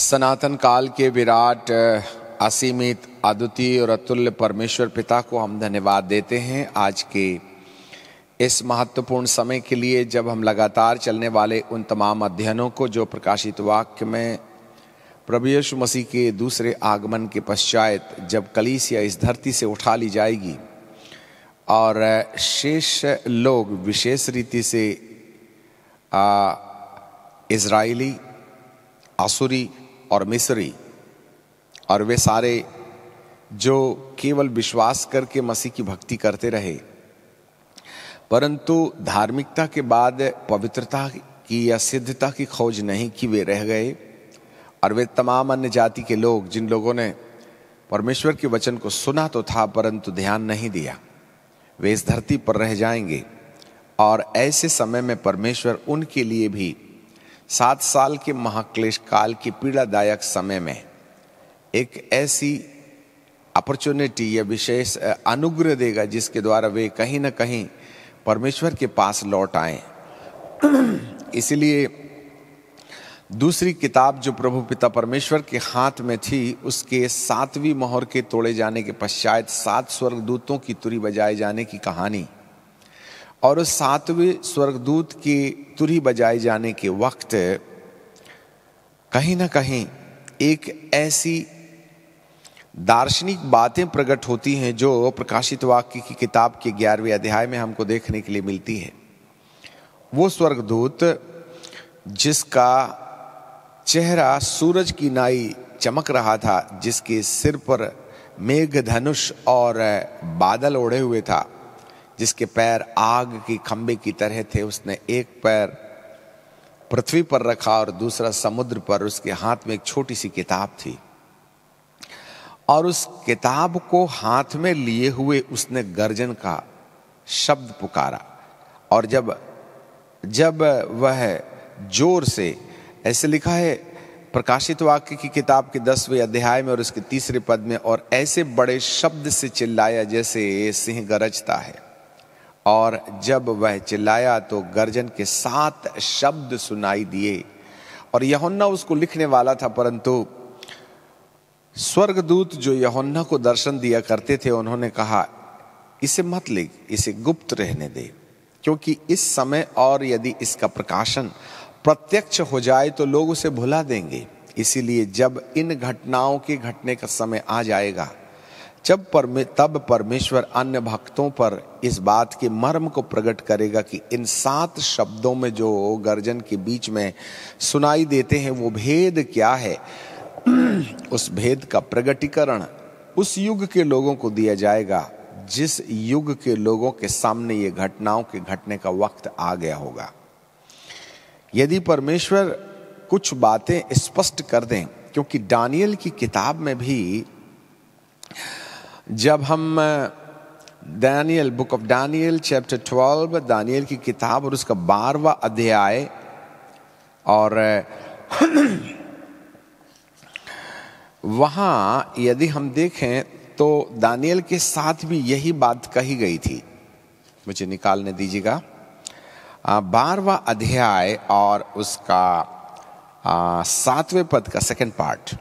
सनातन काल के विराट असीमित अद्वितीय और अतुल्य परमेश्वर पिता को हम धन्यवाद देते हैं आज के इस महत्वपूर्ण समय के लिए, जब हम लगातार चलने वाले उन तमाम अध्ययनों को जो प्रकाशित वाक्य में प्रभु यीशु मसीह के दूसरे आगमन के पश्चात जब कलीसिया इस धरती से उठा ली जाएगी और शेष लोग विशेष रीति से इजराइली, आसुरी और मिस्री और वे सारे जो केवल विश्वास करके मसीह की भक्ति करते रहे परंतु धार्मिकता के बाद पवित्रता की या सिद्धता की खोज नहीं की, वे रह गए। और वे तमाम अन्य जाति के लोग जिन लोगों ने परमेश्वर के वचन को सुना तो था परंतु ध्यान नहीं दिया, वे इस धरती पर रह जाएंगे। और ऐसे समय में परमेश्वर उनके लिए भी 7 साल के महाक्लेश काल के पीड़ादायक समय में एक ऐसी अपॉर्चुनिटी या विशेष अनुग्रह देगा जिसके द्वारा वे कहीं ना कहीं परमेश्वर के पास लौट आए। इसलिए दूसरी किताब जो प्रभु पिता परमेश्वर के हाथ में थी, उसके 7वीं मोहर के तोड़े जाने के पश्चात 7 स्वर्गदूतों की तुरी बजाए जाने की कहानी, और उस 7वें स्वर्गदूत की तुरी बजाए जाने के वक्त कहीं ना कहीं एक ऐसी दार्शनिक बातें प्रकट होती हैं जो प्रकाशित वाक्य की किताब के 11वें अध्याय में हमको देखने के लिए मिलती है। वो स्वर्गदूत जिसका चेहरा सूरज की नाई चमक रहा था, जिसके सिर पर मेघ धनुष और बादल ओढ़े हुए था, जिसके पैर आग के खंबे की तरह थे, उसने एक पैर पृथ्वी पर रखा और दूसरा समुद्र पर। उसके हाथ में एक छोटी सी किताब थी और उस किताब को हाथ में लिए हुए उसने गर्जन का शब्द पुकारा। और जब वह जोर से, ऐसे लिखा है प्रकाशित वाक्य की किताब के 10वें अध्याय में और उसके 3रे पद में, और ऐसे बड़े शब्द से चिल्लाया जैसे सिंह गरजता है। और जब वह चिल्लाया तो गर्जन के 7 शब्द सुनाई दिए। और यूहन्ना उसको लिखने वाला था, परंतु स्वर्गदूत जो यूहन्ना को दर्शन दिया करते थे उन्होंने कहा इसे मत लिख, इसे गुप्त रहने दे, क्योंकि इस समय और यदि इसका प्रकाशन प्रत्यक्ष हो जाए तो लोग उसे भुला देंगे। इसीलिए जब इन घटनाओं के घटने का समय आ जाएगा तब परमेश्वर अन्य भक्तों पर इस बात के मर्म को प्रकट करेगा कि इन 7 शब्दों में जो गर्जन के बीच में सुनाई देते हैं वो भेद क्या है। उस भेद का प्रकटीकरण उस युग के लोगों को दिया जाएगा जिस युग के लोगों के सामने ये घटनाओं के घटने का वक्त आ गया होगा। यदि परमेश्वर कुछ बातें स्पष्ट कर दें, क्योंकि दानियल की किताब में भी जब हम दानियल, बुक ऑफ दानियल चैप्टर 12, दानियल की किताब और उसका 12वां अध्याय, और वहां यदि हम देखें तो दानियल के साथ भी यही बात कही गई थी। मुझे निकालने दीजिएगा 12वां अध्याय और उसका 7वें पद का 2nd पार्ट।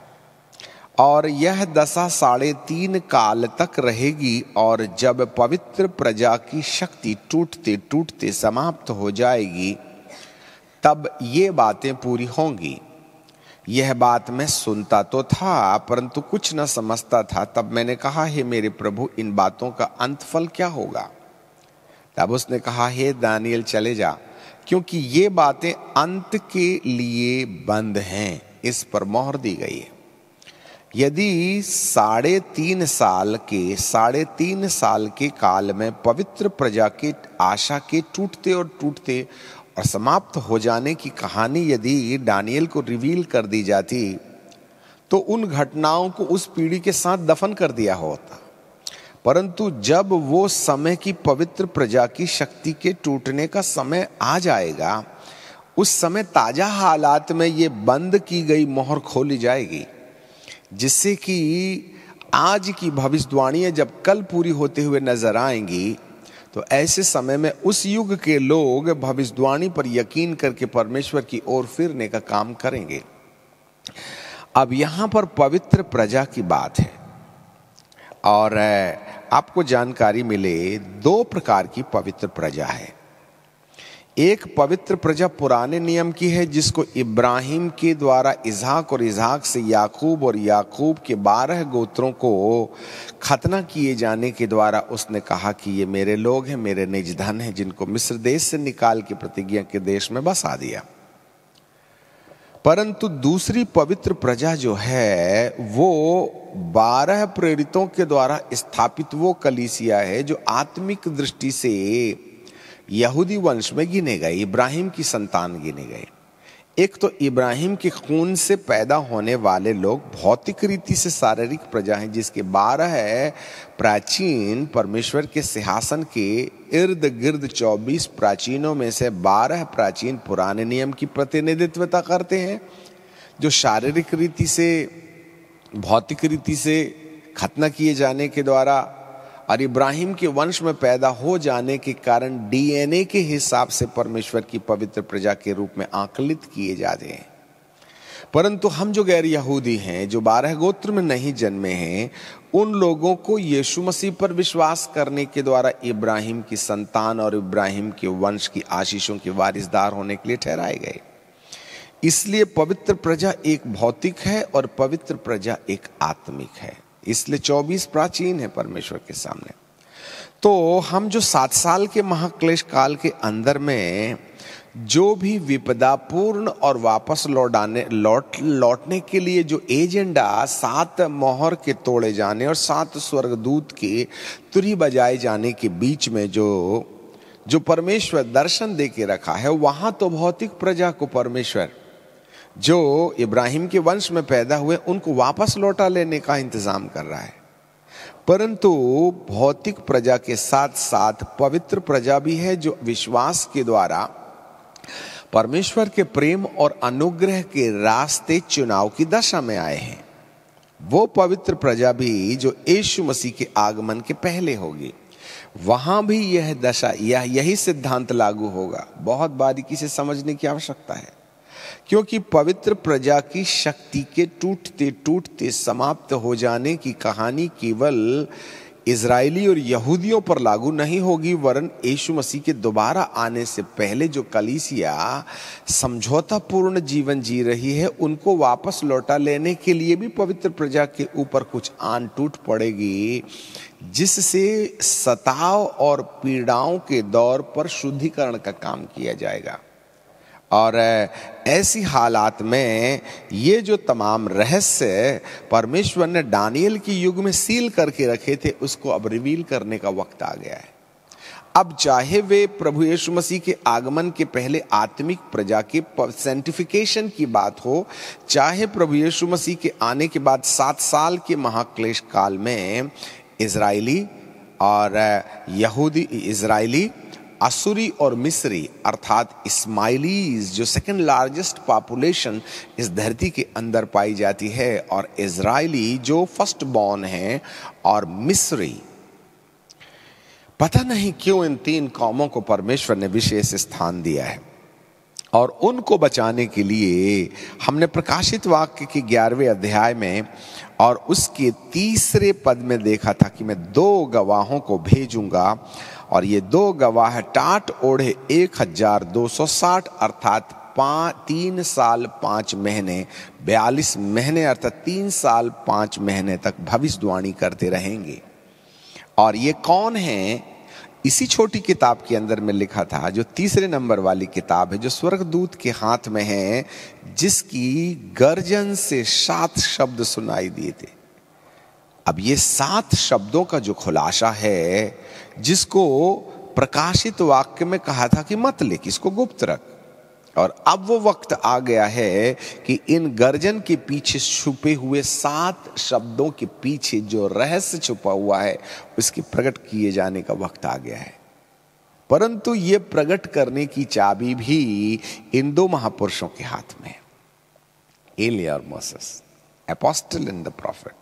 और यह दशा 3.5 काल तक रहेगी, और जब पवित्र प्रजा की शक्ति टूटते टूटते समाप्त हो जाएगी तब ये बातें पूरी होंगी। यह बात मैं सुनता तो था परंतु कुछ न समझता था। तब मैंने कहा, हे मेरे प्रभु, इन बातों का अंत फल क्या होगा? तब उसने कहा, हे दानियल चले जा, क्योंकि ये बातें अंत के लिए बंद हैं, इस पर मोहर दी गई है। यदि 3.5 साल के काल में पवित्र प्रजा के आशा के टूटते और समाप्त हो जाने की कहानी यदि दानियल को रिवील कर दी जाती तो उन घटनाओं को उस पीढ़ी के साथ दफन कर दिया होता। परंतु जब वो समय की पवित्र प्रजा की शक्ति के टूटने का समय आ जाएगा, उस समय ताजा हालात में ये बंद की गई मोहर खोली जाएगी, जिससे कि आज की भविष्यवाणियां जब कल पूरी होते हुए नजर आएंगी तो ऐसे समय में उस युग के लोग भविष्यवाणी पर यकीन करके परमेश्वर की ओर फिरने का काम करेंगे। अब यहां पर पवित्र प्रजा की बात है और आपको जानकारी मिले दो प्रकार की पवित्र प्रजा है। एक पवित्र प्रजा पुराने नियम की है जिसको इब्राहिम के द्वारा इसहाक और इसहाक से याकूब और याकूब के 12 गोत्रों को खतना किए जाने के द्वारा उसने कहा कि ये मेरे लोग हैं, मेरे निज धन हैं, जिनको मिस्र देश से निकाल के प्रतिज्ञा के देश में बसा दिया। परंतु दूसरी पवित्र प्रजा जो है वो 12 प्रेरितों के द्वारा स्थापित वो कलीसिया है जो आत्मिक दृष्टि से यहूदी वंश में गिने गए, इब्राहिम की संतान गिने गए। एक तो इब्राहिम के खून से पैदा होने वाले लोग भौतिक रीति से शारीरिक प्रजा हैं, जिसके 12 प्राचीन परमेश्वर के सिंहासन के इर्द गिर्द 24 प्राचीनों में से 12 प्राचीन पुराने नियम की प्रतिनिधित्वता करते हैं, जो शारीरिक रीति से भौतिक रीति से खतना किए जाने के द्वारा और इब्राहिम के वंश में पैदा हो जाने के कारण डीएनए के हिसाब से परमेश्वर की पवित्र प्रजा के रूप में आकलित किए जाते हैं। परंतु हम जो गैर यहूदी हैं, जो 12 गोत्र में नहीं जन्मे हैं, उन लोगों को यीशु मसीह पर विश्वास करने के द्वारा इब्राहिम की संतान और इब्राहिम के वंश की आशीषों के वारिसदार होने के लिए ठहराए गए। इसलिए पवित्र प्रजा एक भौतिक है और पवित्र प्रजा एक आत्मिक है। इसलिए 24 प्राचीन है परमेश्वर के सामने। तो हम जो 7 साल के महाक्लेश काल के अंदर में जो भी विपदापूर्ण और वापस लौटने के लिए जो एजेंडा 7 मोहर के तोड़े जाने और 7 स्वर्गदूत के तुरही बजाए जाने के बीच में जो परमेश्वर दर्शन दे के रखा है, वहां तो भौतिक प्रजा को परमेश्वर जो इब्राहिम के वंश में पैदा हुए उनको वापस लौटा लेने का इंतजाम कर रहा है। परंतु भौतिक प्रजा के साथ साथ पवित्र प्रजा भी है जो विश्वास के द्वारा परमेश्वर के प्रेम और अनुग्रह के रास्ते चुनाव की दशा में आए हैं। वो पवित्र प्रजा भी जो यीशु मसीह के आगमन के पहले होगी, वहां भी यह दशा यही सिद्धांत लागू होगा। बहुत बारीकी से समझने की आवश्यकता है, क्योंकि पवित्र प्रजा की शक्ति के टूटते टूटते समाप्त हो जाने की कहानी केवल इजरायली और यहूदियों पर लागू नहीं होगी, वरन यीशु मसीह के दोबारा आने से पहले जो कलीसिया समझौतापूर्ण जीवन जी रही है, उनको वापस लौटा लेने के लिए भी पवित्र प्रजा के ऊपर कुछ आन टूट पड़ेगी, जिससे सताव और पीड़ाओं के दौर पर शुद्धिकरण का काम किया जाएगा। और ऐसी हालात में ये जो तमाम रहस्य परमेश्वर ने दानियल के युग में सील करके रखे थे, उसको अब रिवील करने का वक्त आ गया है। अब चाहे वे प्रभु यीशु मसीह के आगमन के पहले आत्मिक प्रजा के सैंटिफिकेशन की बात हो, चाहे प्रभु यीशु मसीह के आने के बाद 7 साल के महाक्लेश काल में इजरायली और यहूदी, इजरायली, असुरी और मिस्री अर्थात इस्माइलीज जो सेकंड लार्जेस्ट पॉपुलेशन इस धरती के अंदर पाई जाती है, और इजरायली जो फर्स्ट बॉर्न हैं, और मिस्री, पता नहीं क्यों इन 3 कौमों को परमेश्वर ने विशेष स्थान दिया है। और उनको बचाने के लिए हमने प्रकाशित वाक्य के 11वें अध्याय में और उसके 3 पद में देखा था कि मैं 2 गवाहों को भेजूंगा, और ये 2 गवाह टाट ओढ़े 1260 अर्थात 3 साल 5 महीने 42 महीने अर्थात 3 साल 5 महीने तक भविष्यवाणी करते रहेंगे। और ये कौन हैं? इसी छोटी किताब के अंदर में लिखा था, जो 3 नंबर वाली किताब है, जो स्वर्गदूत के हाथ में है, जिसकी गर्जन से 7 शब्द सुनाई दिए थे। अब ये 7 शब्दों का जो खुलासा है, जिसको प्रकाशित वाक्य में कहा था कि मत लिख, इसको गुप्त रख, और अब वो वक्त आ गया है कि इन गर्जन के पीछे छुपे हुए 7 शब्दों के पीछे जो रहस्य छुपा हुआ है, उसके प्रकट किए जाने का वक्त आ गया है। परंतु ये प्रकट करने की चाबी भी इन 2 महापुरुषों के हाथ में है, एलिया और Moses, apostle and the profit.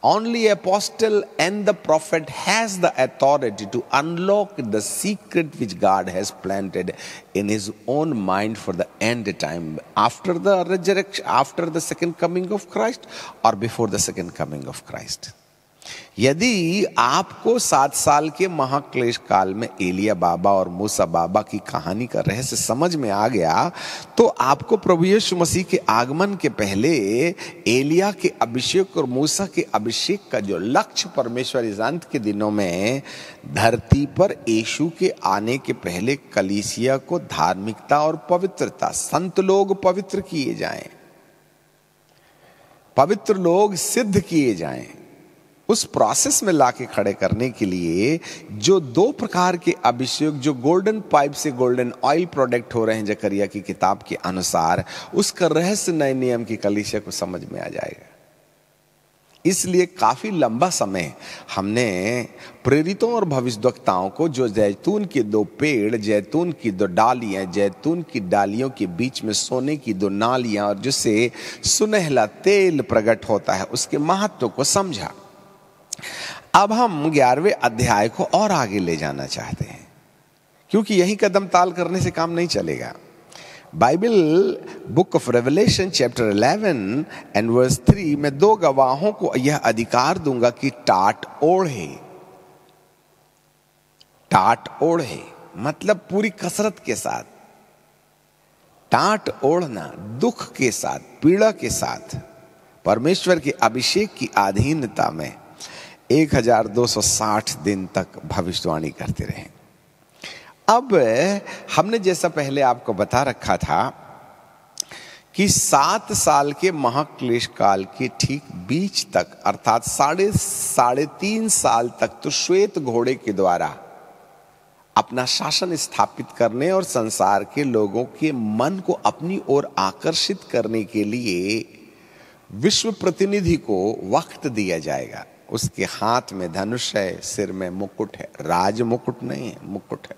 Only apostle and the prophet has the authority to unlock the secret which God has planted in his own mind for the end time, after the resurrection, after the second coming of Christ or before the second coming of Christ. यदि आपको 7 साल के महाक्लेश काल में एलिया बाबा और मूसा बाबा की कहानी का रहस्य समझ में आ गया, तो आपको प्रभु यीशु मसीह के आगमन के पहले एलिया के अभिषेक और मूसा के अभिषेक का जो लक्ष्य परमेश्वर इस अंत के दिनों में धरती पर यीशु के आने के पहले कलीसिया को धार्मिकता और पवित्रता, संत लोग पवित्र किए जाएं, पवित्र लोग सिद्ध किए जाएं, उस प्रोसेस में लाके खड़े करने के लिए जो 2 प्रकार के अभिषेक, जो गोल्डन पाइप से गोल्डन ऑयल प्रोडक्ट हो रहे हैं जकरिया की किताब के अनुसार, उसका रहस्य नए नियम की कलीसिया को समझ में आ जाएगा। इसलिए काफी लंबा समय हमने प्रेरितों और भविष्यवक्ताओं को जो जैतून के 2 पेड़, जैतून की 2 डालियां, जैतून की डालियों के बीच में सोने की 2 नालियां और जिससे सुनहला तेल प्रकट होता है, उसके महत्व को समझा। अब हम 11वें अध्याय को और आगे ले जाना चाहते हैं, क्योंकि यही कदम ताल करने से काम नहीं चलेगा। Bible book of Revelation chapter 11 and verse 3 में 2 गवाहों को यह अधिकार दूंगा कि टाट ओढ़े। टाट ओढ़े मतलब पूरी कसरत के साथ, टाट ओढ़ना दुख के साथ, पीड़ा के साथ, परमेश्वर के अभिषेक की अधीनता में 1260 दिन तक भविष्यवाणी करते रहे। अब हमने जैसा पहले आपको बता रखा था कि 7 साल के महाक्लेश काल के ठीक बीच तक, अर्थात साढ़े 3 साल तक तो श्वेत घोड़े के द्वारा अपना शासन स्थापित करने और संसार के लोगों के मन को अपनी ओर आकर्षित करने के लिए विश्व प्रतिनिधि को वक्त दिया जाएगा। उसके हाथ में धनुष है, सिर में मुकुट है, राज मुकुट नहीं है, मुकुट है।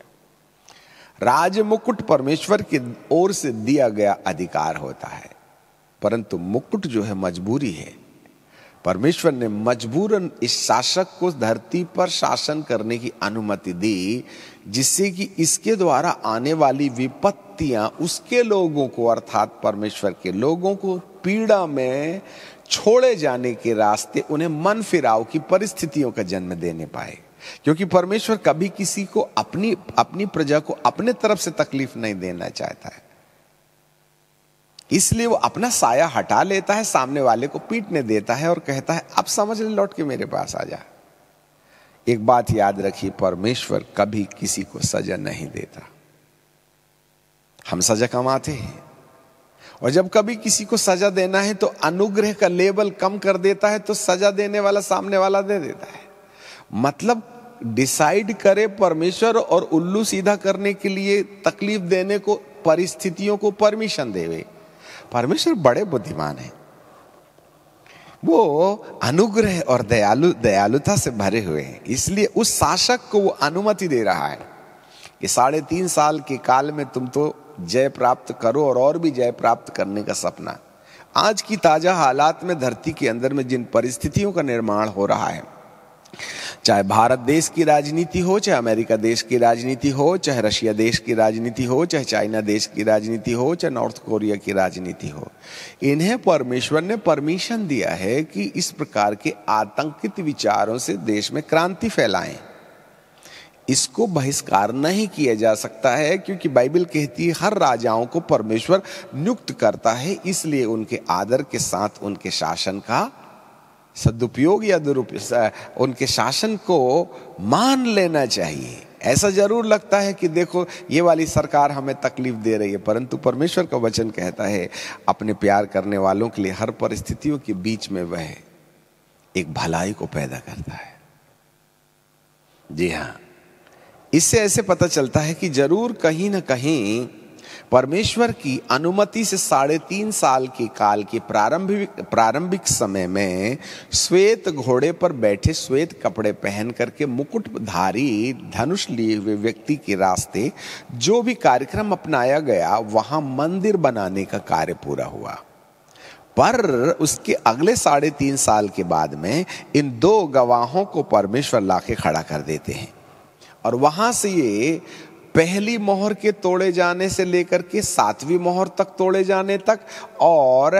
राज मुकुट परमेश्वर की ओर से दिया गया अधिकार होता है, परंतु मुकुट जो है मजबूरी है। परमेश्वर ने मजबूरन इस शासक को धरती पर शासन करने की अनुमति दी, जिससे कि इसके द्वारा आने वाली विपत्तियां उसके लोगों को, अर्थात परमेश्वर के लोगों को पीड़ा में छोड़े जाने के रास्ते, उन्हें मन फिराव की परिस्थितियों का जन्म देने पाए। क्योंकि परमेश्वर कभी किसी को अपनी प्रजा को अपने तरफ से तकलीफ नहीं देना चाहता है, इसलिए वो अपना साया हटा लेता है, सामने वाले को पीटने देता है और कहता है अब समझ ले, लौट के मेरे पास आ जा। एक बात याद रखिए, परमेश्वर कभी किसी को सजा नहीं देता, हम सजा कमाते हैं। और जब कभी किसी को सजा देना है तो अनुग्रह का लेवल कम कर देता है, तो सजा देने वाला सामने वाला दे देता है। मतलब डिसाइड करे परमेश्वर और उल्लू सीधा करने के लिए तकलीफ देने को, परिस्थितियों को परमिशन देवे। परमेश्वर बड़े बुद्धिमान है, वो अनुग्रह और दयालुता से भरे हुए हैं। इसलिए उस शासक को वो अनुमति दे रहा है कि 3.5 साल के काल में तुम तो जय प्राप्त करो और भी जय प्राप्त करने का सपना। आज की ताजा हालात में धरती के अंदर में जिन परिस्थितियों का निर्माण हो रहा है, चाहे भारत देश की राजनीति हो, चाहे अमेरिका देश की राजनीति हो, चाहे रशिया देश की राजनीति हो, चाहे चाइना देश की राजनीति हो, चाहे नॉर्थ कोरिया की राजनीति हो, इन्हें परमेश्वर ने परमिशन दिया है कि इस प्रकार के आतंकित विचारों से देश में क्रांति फैलाएं। इसको बहिष्कार नहीं किया जा सकता है, क्योंकि बाइबल कहती है हर राजाओं को परमेश्वर नियुक्त करता है, इसलिए उनके आदर के साथ उनके शासन का सदुपयोग या दुरुपयोग, उनके शासन को मान लेना चाहिए। ऐसा जरूर लगता है कि देखो ये वाली सरकार हमें तकलीफ दे रही है, परंतु परमेश्वर का वचन कहता है अपने प्यार करने वालों के लिए हर परिस्थितियों के बीच में वह एक भलाई को पैदा करता है। जी हाँ, इससे ऐसे पता चलता है कि जरूर कहीं ना कहीं परमेश्वर की अनुमति से 3.5 साल के काल के प्रारंभिक समय में श्वेत घोड़े पर बैठे, श्वेत कपड़े पहन करके मुकुटधारी धनुष लिए हुए व्यक्ति के रास्ते जो भी कार्यक्रम अपनाया गया, वहां मंदिर बनाने का कार्य पूरा हुआ। पर उसके अगले 3.5 साल के बाद में इन 2 गवाहों को परमेश्वर लाके खड़ा कर देते हैं, और वहां से ये पहली मोहर के तोड़े जाने से लेकर के 7वीं मोहर तक तोड़े जाने तक, और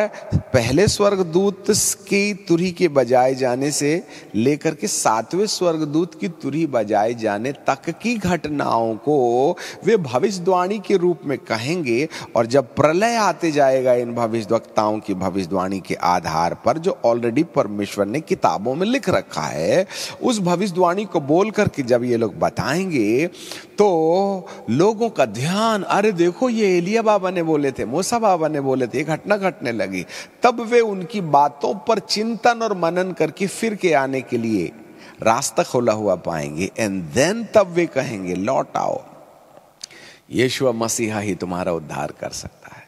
पहले स्वर्गदूत की तुरही के बजाए जाने से लेकर के 7वें स्वर्गदूत की तुरही बजाए जाने तक की घटनाओं को वे भविष्यवाणी के रूप में कहेंगे। और जब प्रलय आते जाएगा इन भविष्यवक्ताओं की भविष्यवाणी के आधार पर, जो ऑलरेडी परमेश्वर ने किताबों में लिख रखा है, उस भविष्यवाणी को बोल करके जब ये लोग बताएंगे तो लोगों का ध्यान, अरे देखो ये एलिया बाबा ने बोले थे, मूसा बाबा ने बोले थे, ये घटना घटने लगी। तब वे उनकी बातों पर चिंतन और मनन करके फिर के आने के लिए रास्ता खोला हुआ पाएंगे। एंड देन तब वे कहेंगे लौट आओ, यीशु मसीहा ही तुम्हारा उद्धार कर सकता है।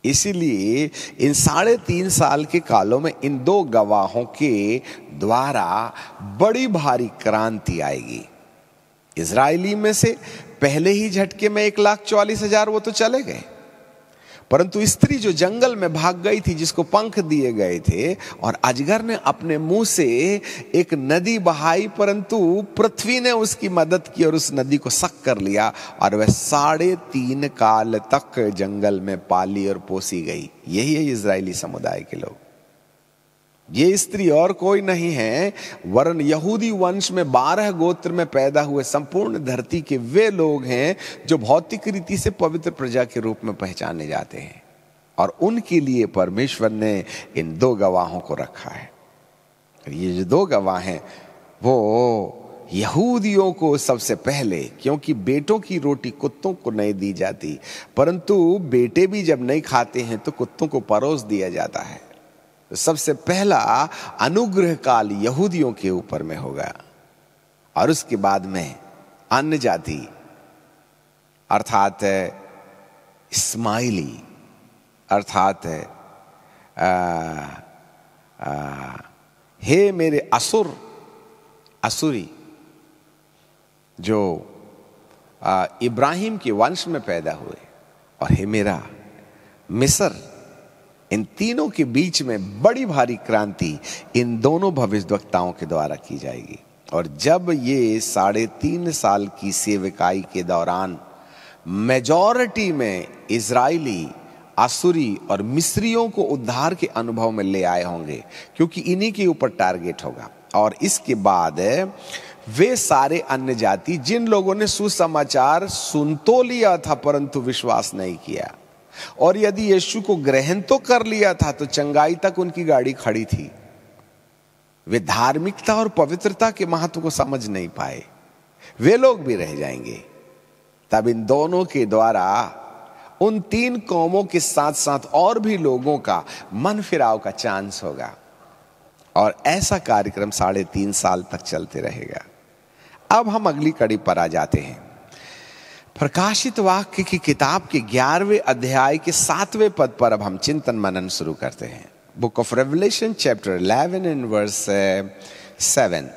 इसीलिए इन 3.5 साल के कालों में इन 2 गवाहों के द्वारा बड़ी भारी क्रांति आएगी। इजरायली में से पहले ही झटके में 1,40,000 वो तो चले गए, परंतु स्त्री जो जंगल में भाग गई थी, जिसको पंख दिए गए थे, और अजगर ने अपने मुंह से एक नदी बहाई, परंतु पृथ्वी ने उसकी मदद की और उस नदी को सक कर लिया, और वह 3.5 काल तक जंगल में पाली और पोसी गई। यही है इजरायली समुदाय के लोग। ये स्त्री और कोई नहीं है वरन यहूदी वंश में 12 गोत्र में पैदा हुए संपूर्ण धरती के वे लोग हैं जो भौतिक रीति से पवित्र प्रजा के रूप में पहचाने जाते हैं, और उनके लिए परमेश्वर ने इन 2 गवाहों को रखा है। ये जो 2 गवाह हैं वो यहूदियों को सबसे पहले, क्योंकि बेटों की रोटी कुत्तों को नहीं दी जाती, परंतु बेटे भी जब नहीं खाते हैं तो कुत्तों को परोस दिया जाता है। सबसे पहला अनुग्रह काल यहूदियों के ऊपर में होगा, और उसके बाद में अन्य जाति अर्थात इस्माइली, अर्थात हे मेरे असुरी जो इब्राहिम के वंश में पैदा हुए, और हे मेरा मिस्र, इन तीनों के बीच में बड़ी भारी क्रांति इन दोनों भविष्यवक्ताओं के द्वारा की जाएगी। और जब ये 3.5 साल की सेवकाई के दौरान मेजॉरिटी में इजरायली, असुरी और मिस्रियों को उद्धार के अनुभव में ले आए होंगे, क्योंकि इन्हीं के ऊपर टारगेट होगा। और इसके बाद वे सारे अन्य जाति जिन लोगों ने सुसमाचार सुन तो लिया था परंतु विश्वास नहीं किया, और यदि यीशु को ग्रहण तो कर लिया था तो चंगाई तक उनकी गाड़ी खड़ी थी, वे धार्मिकता और पवित्रता के महत्व को समझ नहीं पाए, वे लोग भी रह जाएंगे। तब इन दोनों के द्वारा उन 3 कौमों के साथ साथ और भी लोगों का मन फिराव का चांस होगा, और ऐसा कार्यक्रम 3.5 साल तक चलते रहेगा। अब हम अगली कड़ी पर आ जाते हैं। प्रकाशित वाक्य की किताब के 11वें अध्याय के 7वें पद पर अब हम चिंतन मनन शुरू करते हैं। Book of Revelation chapter 11 and verse 7।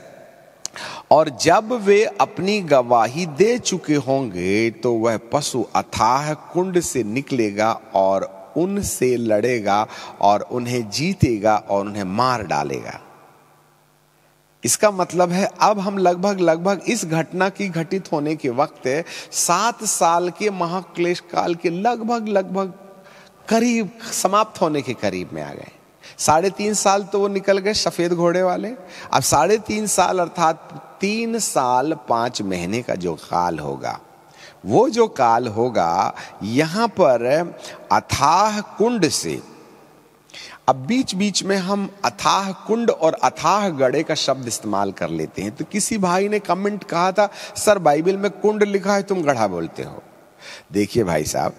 और जब वे अपनी गवाही दे चुके होंगे तो वह पशु अथाह कुंड से निकलेगा और उनसे लड़ेगा और उन्हें जीतेगा और उन्हें मार डालेगा। इसका मतलब है अब हम लगभग इस घटना की घटित होने के वक्त 7 साल के महाक्लेश काल के लगभग करीब समाप्त होने के करीब में आ गए। 3.5 साल तो वो निकल गए सफेद घोड़े वाले। अब 3.5 साल अर्थात 3 साल 5 महीने का जो काल होगा, वो जो काल होगा यहां पर अथाह कुंड से, अब बीच बीच में हम अथाह कुंड और अथाह गढ़े का शब्द इस्तेमाल कर लेते हैं। तो किसी भाई ने कमेंट कहा था, सर बाइबल में कुंड लिखा है तुम गढ़ा बोलते हो। देखिए भाई साहब,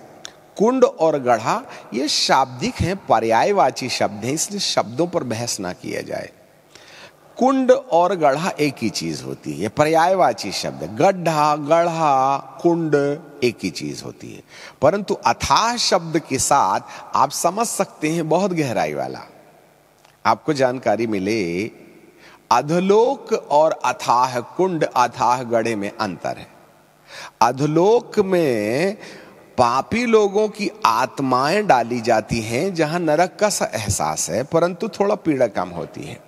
कुंड और गढ़ा ये शाब्दिक हैं, पर्यायवाची शब्द हैं, इसलिए शब्दों पर बहस ना किया जाए। कुंड और गढ़ा एक ही चीज होती है, पर्यायवाची शब्द। गड्ढा, गढ़ा, कुंड एक ही चीज होती है, परंतु अथाह शब्द के साथ आप समझ सकते हैं बहुत गहराई वाला। आपको जानकारी मिले, अधोलोक और अथाह कुंड, अथाह गढ़े में अंतर है। अधोलोक में पापी लोगों की आत्माएं डाली जाती हैं जहां नरक का सा एहसास है, परंतु थोड़ा पीड़ा कम होती है।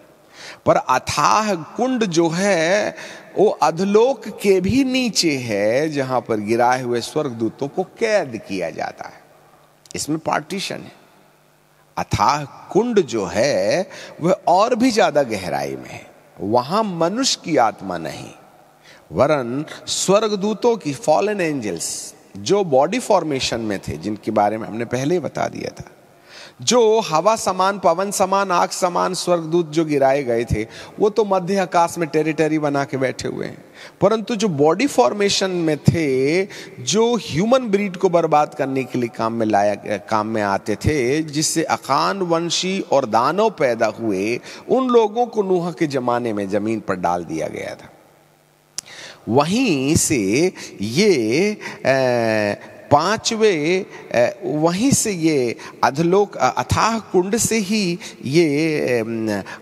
पर अथाह कुंड जो है वो अधलोक के भी नीचे है, जहां पर गिराए हुए स्वर्गदूतों को कैद किया जाता है। इसमें पार्टीशन है। अथाह कुंड जो है वह और भी ज्यादा गहराई में है। वहां मनुष्य की आत्मा नहीं, वरन स्वर्गदूतों की, फॉलन एंजल्स, जो बॉडी फॉर्मेशन में थे, जिनके बारे में हमने पहले बता दिया था, जो हवा समान, पवन समान, आग समान स्वर्गदूत जो गिराए गए थे, वो तो मध्य आकाश में टेरिटरी बना के बैठे हुए हैं। परंतु जो बॉडी फॉर्मेशन में थे, जो ह्यूमन ब्रीड को बर्बाद करने के लिए काम में आते थे, जिससे अकान वंशी और दानव पैदा हुए, उन लोगों को नूह के जमाने में जमीन पर डाल दिया गया था। वहीं से ये वहीं से ये अधलोक, अथाह कुंड से ही ये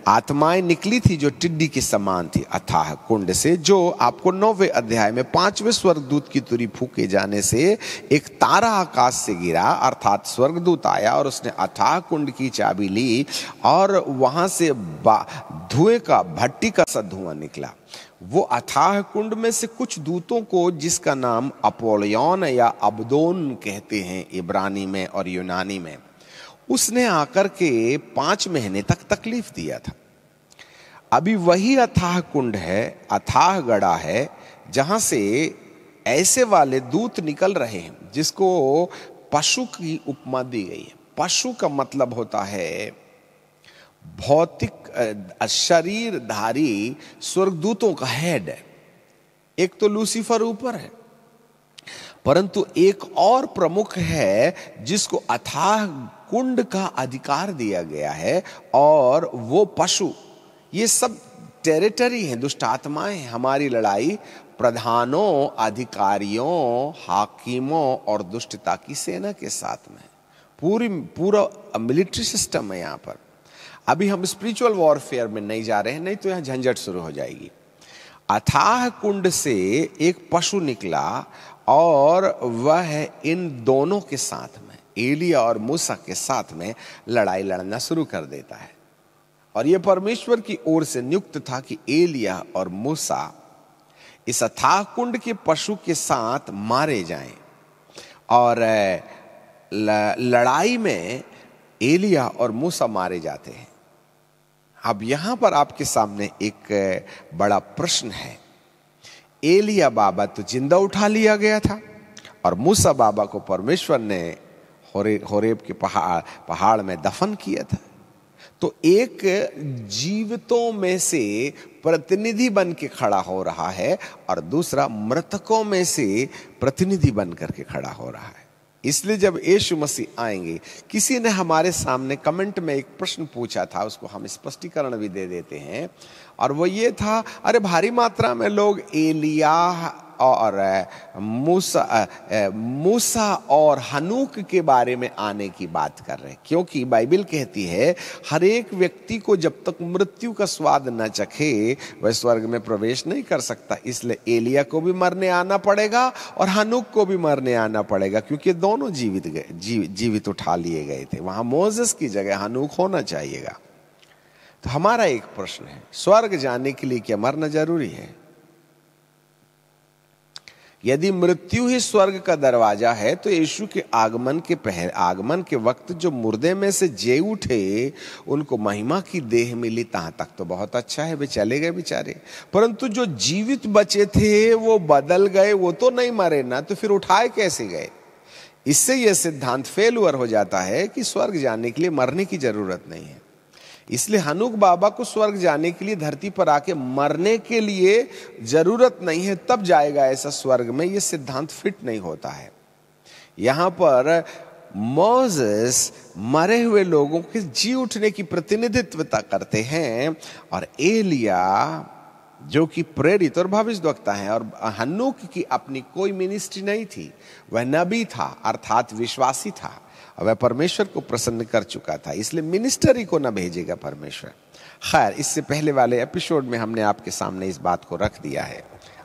आत्माएं निकली थी जो टिड्डी के समान थी। अथाह कुंड से, जो आपको 9वें अध्याय में 5वें स्वर्गदूत की तुरी फूके जाने से एक तारा आकाश से गिरा, अर्थात स्वर्गदूत आया और उसने अथाह कुंड की चाबी ली और वहां से धुएं का, भट्टी का सा धुआं निकला। वो अथाह कुंड में से कुछ दूतों को, जिसका नाम अपोलियन या अबदोन कहते हैं इब्रानी में और यूनानी में, उसने आकर के 5 महीने तक तकलीफ दिया था। अभी वही अथाह कुंड है, अथाह गड़ा है, जहां से ऐसे वाले दूत निकल रहे हैं जिसको पशु की उपमा दी गई है। पशु का मतलब होता है भौतिक शरीरधारी स्वर्गदूतों का हेड है। एक तो लूसीफर ऊपर है, परंतु एक और प्रमुख है जिसको अथाह कुंड का अधिकार दिया गया है, और वो पशु, ये सब टेरिटरी है, दुष्ट आत्माएं हैं। हमारी लड़ाई प्रधानों, अधिकारियों, हाकिमों और दुष्टता की सेना के साथ में, पूरा मिलिट्री सिस्टम है यहाँ पर। अभी हम स्पिरिचुअल वॉरफेयर में नहीं जा रहे हैं, नहीं तो यहाँ झंझट शुरू हो जाएगी। अथाह कुंड से एक पशु निकला और वह इन दोनों के साथ में, एलिया और मूसा के साथ में लड़ाई लड़ना शुरू कर देता है। और यह परमेश्वर की ओर से नियुक्त था कि एलिया और मूसा इस अथाह कुंड के पशु के साथ मारे जाएं। और लड़ाई में एलिया और मूसा मारे जाते हैं। अब यहां पर आपके सामने एक बड़ा प्रश्न है। एलिया बाबा तो जिंदा उठा लिया गया था और मूसा बाबा को परमेश्वर ने होरेब के पहाड़ में दफन किया था। तो एक जीवितों में से प्रतिनिधि बन के खड़ा हो रहा है और दूसरा मृतकों में से प्रतिनिधि बन करके खड़ा हो रहा है। इसलिए जब यीशु मसीह आएंगे, किसी ने हमारे सामने कमेंट में एक प्रश्न पूछा था, उसको हम स्पष्टीकरण भी दे देते हैं, और वो ये था, अरे भारी मात्रा में लोग एलिया और मूसा और हनूक के बारे में आने की बात कर रहे हैं, क्योंकि बाइबल कहती है हर एक व्यक्ति को जब तक मृत्यु का स्वाद न चखे वह स्वर्ग में प्रवेश नहीं कर सकता। इसलिए एलिया को भी मरने आना पड़ेगा और हनूक को भी मरने आना पड़ेगा, क्योंकि दोनों जीवित उठा लिए गए थे। वहां मोसेस की जगह हनूक होना चाहिएगा। तो हमारा एक प्रश्न है, स्वर्ग जाने के लिए क्या मरना जरूरी है? यदि मृत्यु ही स्वर्ग का दरवाजा है, तो यीशु के आगमन के वक्त जो मुर्दे में से जे उठे उनको महिमा की देह मिली, तहां तक तो बहुत अच्छा है, वे चले गए बेचारे। परंतु जो जीवित बचे थे वो बदल गए, वो तो नहीं मरे ना, तो फिर उठाए कैसे गए? इससे यह सिद्धांत फेलुअर हो जाता है कि स्वर्ग जाने के लिए मरने की जरूरत नहीं है। इसलिए हनूक बाबा को स्वर्ग जाने के लिए धरती पर आके मरने के लिए जरूरत नहीं है, तब जाएगा ऐसा स्वर्ग में, यह सिद्धांत फिट नहीं होता है। यहां पर मोसेस मरे हुए लोगों के जी उठने की प्रतिनिधित्वता करते हैं, और एलिया जो कि प्रेरित और भविष्यद्वक्ता है, और हनूक की अपनी कोई मिनिस्ट्री नहीं थी, वह नबी था अर्थात विश्वासी था, वह परमेश्वर को प्रसन्न कर चुका था, इसलिए मिनिस्टरी को न भेजेगा परमेश्वर। खैर, इससे पहले वाले एपिसोड में हमने आपके सामने इस बात को रख दिया है।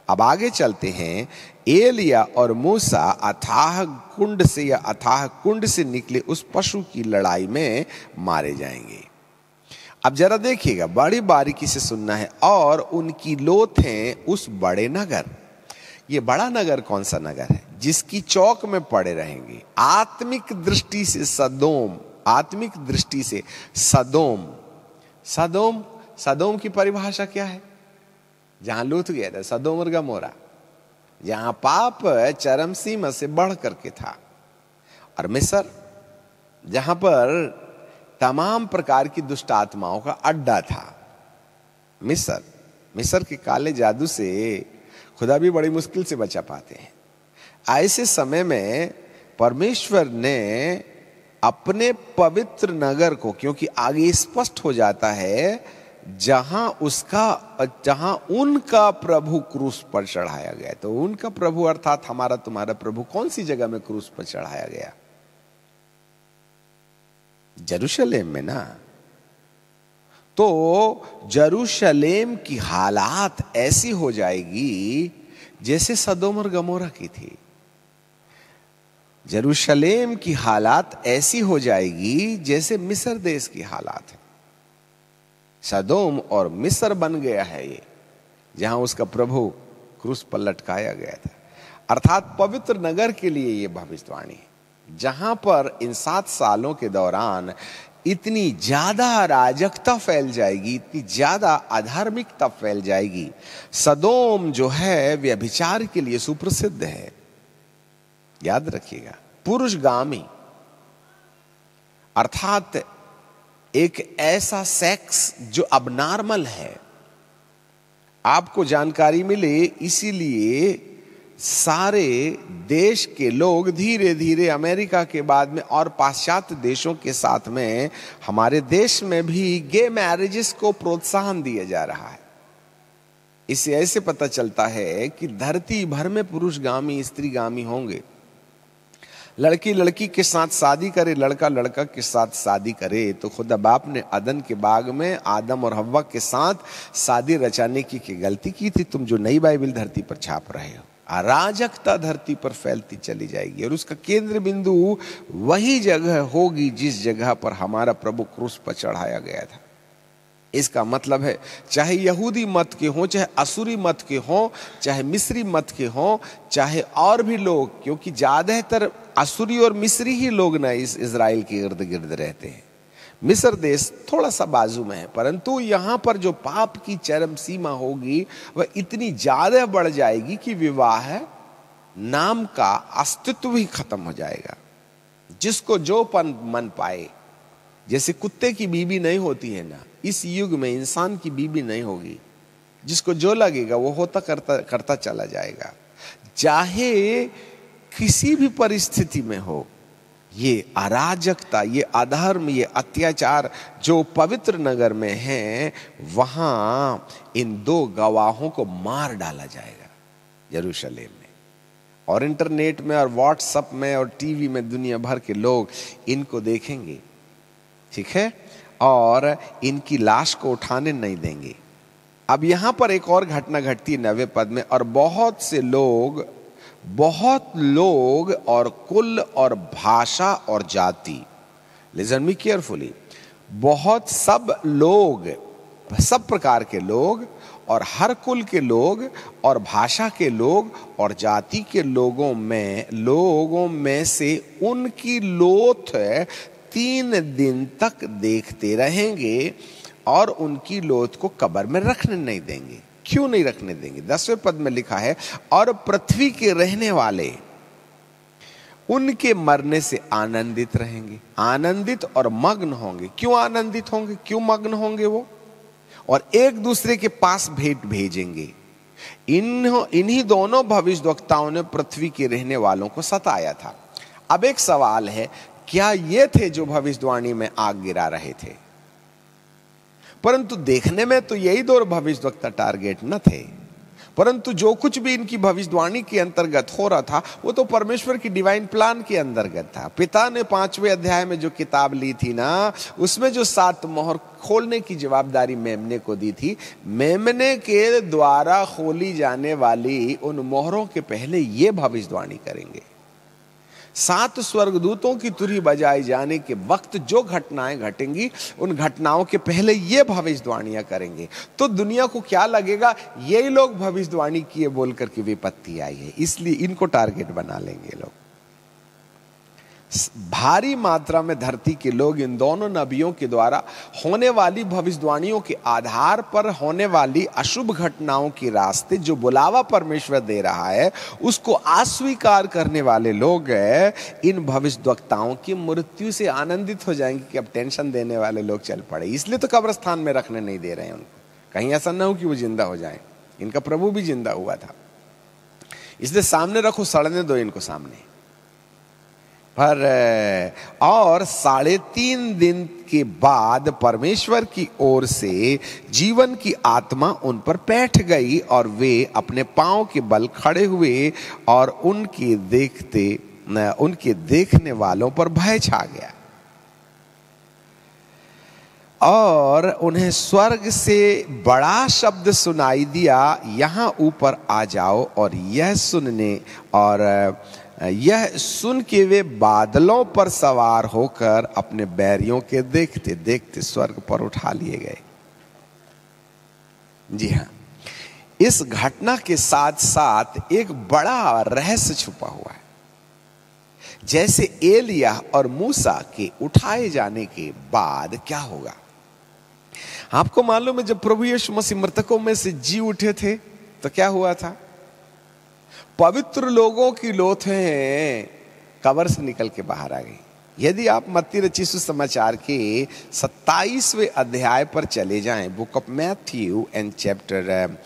अब आगे चलते हैं। एलिया और मूसा अथाह कुंड से या अथाह कुंड से निकले उस पशु की लड़ाई में मारे जाएंगे। अब जरा देखिएगा, बड़ी बारीकी से सुनना है। और उनकी लोथें उस बड़े नगर, ये बड़ा नगर कौन सा नगर है? जिसकी चौक में पड़े रहेंगे। आत्मिक दृष्टि से सदोम, आत्मिक दृष्टि से सदोम, सदोम, सदोम की परिभाषा क्या है? जहां लूथ गया था, सदोम और गमोरा, जहां पाप चरम सीमा से बढ़ करके था। और मिस्र, जहां पर तमाम प्रकार की दुष्ट आत्माओं का अड्डा था। मिस्र, मिस्र के काले जादू से खुदा भी बड़ी मुश्किल से बचा पाते हैं। ऐसे समय में परमेश्वर ने अपने पवित्र नगर को, क्योंकि आगे स्पष्ट हो जाता है जहां उनका प्रभु क्रूस पर चढ़ाया गया, तो उनका प्रभु अर्थात हमारा तुम्हारा प्रभु कौन सी जगह में क्रूस पर चढ़ाया गया? यरूशलेम में ना। तो यरूशलेम की हालात ऐसी हो जाएगी जैसे सदोम और गमोरा की थी। यरूशलेम की हालात ऐसी हो जाएगी जैसे मिस्र देश की हालात है। सदोम और मिस्र बन गया है ये, जहां उसका प्रभु क्रूस पर लटकाया गया था। अर्थात पवित्र नगर के लिए ये भविष्यवाणी है, जहां पर इन 7 सालों के दौरान इतनी ज्यादा अराजकता फैल जाएगी, इतनी ज्यादा अधार्मिकता फैल जाएगी। सदोम जो है व्यभिचार के लिए सुप्रसिद्ध है। याद रखिएगा, पुरुषगामी अर्थात एक ऐसा सेक्स जो अबनॉर्मल है। आपको जानकारी मिले, इसीलिए सारे देश के लोग धीरे धीरे अमेरिका के बाद में और पाश्चात्य देशों के साथ में हमारे देश में भी गे मैरिजेस को प्रोत्साहन दिया जा रहा है। इससे ऐसे पता चलता है कि धरती भर में पुरुषगामी स्त्रीगामी होंगे। लड़की लड़की के साथ शादी करे, लड़का लड़का के साथ शादी करे। तो खुदा बाप ने अदन के बाग में आदम और हव्वा के साथ शादी रचाने की गलती की थी। तुम जो नई बाइबल धरती पर छाप रहे हो, अराजकता धरती पर फैलती चली जाएगी और उसका केंद्र बिंदु वही जगह होगी जिस जगह पर हमारा प्रभु क्रूस पर चढ़ाया गया था। इसका मतलब है, चाहे यहूदी मत के हों, चाहे असुरी मत के हों, चाहे मिस्री मत के हों, चाहे और भी लोग, क्योंकि ज्यादातर असुरी और मिस्री ही लोग ना इस इजराइल के इर्द गिर्द रहते हैं। मिस्र देश थोड़ा सा बाजू में है, परंतु यहां पर जो पाप की चरम सीमा होगी वह इतनी ज्यादा बढ़ जाएगी कि विवाह नाम का अस्तित्व ही खत्म हो जाएगा। जिसको जो मन पाए, जैसे कुत्ते की बीबी नहीं होती है ना, इस युग में इंसान की बीबी नहीं होगी। जिसको जो लगेगा वो होता करता चला जाएगा, चाहे किसी भी परिस्थिति में हो। ये अराजकता, ये अधर्म, ये अत्याचार जो पवित्र नगर में है, वहां इन 2 गवाहों को मार डाला जाएगा यरूशलेम में। और इंटरनेट में और व्हाट्सएप में और टीवी में दुनिया भर के लोग इनको देखेंगे, ठीक है, और इनकी लाश को उठाने नहीं देंगे। अब यहां पर एक और घटना घटती है 9वें पद में। और बहुत लोग और कुल और भाषा और जाति, लिसन मी केयरफुली, सब लोग, सब प्रकार के लोग और हर कुल के लोग और भाषा के लोग और जाति के लोगों में से उनकी लोथ 3 दिन तक देखते रहेंगे और उनकी लोथ को कब्र में रखने नहीं देंगे। क्यों नहीं रखने देंगे? 10वें पद में लिखा है, और पृथ्वी के रहने वाले उनके मरने से आनंदित रहेंगे, आनंदित और मग्न होंगे। क्यों आनंदित होंगे, क्यों मग्न होंगे वो? और एक दूसरे के पास भेंट भेजेंगे। इन्हीं दोनों भविष्यवक्ताओं ने पृथ्वी के रहने वालों को सताया था। अब एक सवाल है, क्या ये थे जो भविष्यवाणी में आग गिरा रहे थे? परंतु देखने में तो यही 2 भविष्यवक्ता टारगेट न थे, परंतु जो कुछ भी इनकी भविष्यवाणी के अंतर्गत हो रहा था वो तो परमेश्वर की डिवाइन प्लान के अंतर्गत था। पिता ने 5वें अध्याय में जो किताब ली थी ना, उसमें जो 7 मोहर खोलने की जवाबदारी मेमने को दी थी, मेमने के द्वारा खोली जाने वाली उन मोहरों के पहले ये भविष्यवाणी करेंगे। 7 स्वर्गदूतों की तुरही बजाए जाने के वक्त जो घटनाएं घटेंगी, उन घटनाओं के पहले ये भविष्यवाणियां करेंगे। तो दुनिया को क्या लगेगा, यही लोग भविष्यवाणी किए बोल करके विपत्ति आई है, इसलिए इनको टारगेट बना लेंगे लोग। भारी मात्रा में धरती के लोग इन दोनों नबियों के द्वारा होने वाली भविष्यवाणियों के आधार पर होने वाली अशुभ घटनाओं के रास्ते जो बुलावा परमेश्वर दे रहा है उसको अस्वीकार करने वाले लोग इन भविष्यवक्ताओं की मृत्यु से आनंदित हो जाएंगे कि अब टेंशन देने वाले लोग चल पड़े, इसलिए तो कब्रिस्तान में रखने नहीं दे रहे हैं उनको, कहीं ऐसा ना हो कि वो जिंदा हो जाए। इनका प्रभु भी जिंदा हुआ था, इसलिए सामने रखो, सड़ने दो इनको सामने पर। और 3.5 दिन के बाद परमेश्वर की ओर से जीवन की आत्मा उन पर बैठ गई और वे अपने पांव के बल खड़े हुए और उनके देखने वालों पर भय छा गया और उन्हें स्वर्ग से बड़ा शब्द सुनाई दिया, यहां ऊपर आ जाओ। और यह सुन के वे बादलों पर सवार होकर अपने बैरियों के देखते देखते स्वर्ग पर उठा लिए गए। जी हां, इस घटना के साथ साथ एक बड़ा रहस्य छुपा हुआ है। जैसे एलिय्याह और मूसा के उठाए जाने के बाद क्या होगा, आपको मालूम है जब प्रभु यीशु मसीह मृतकों में से जी उठे थे तो क्या हुआ था, पवित्र लोगों की लोथें कब्र से निकल के बाहर आ गई। यदि आप मत्ती रचित सुसमाचार के 27वें अध्याय पर चले जाएं, book of Matthew and chapter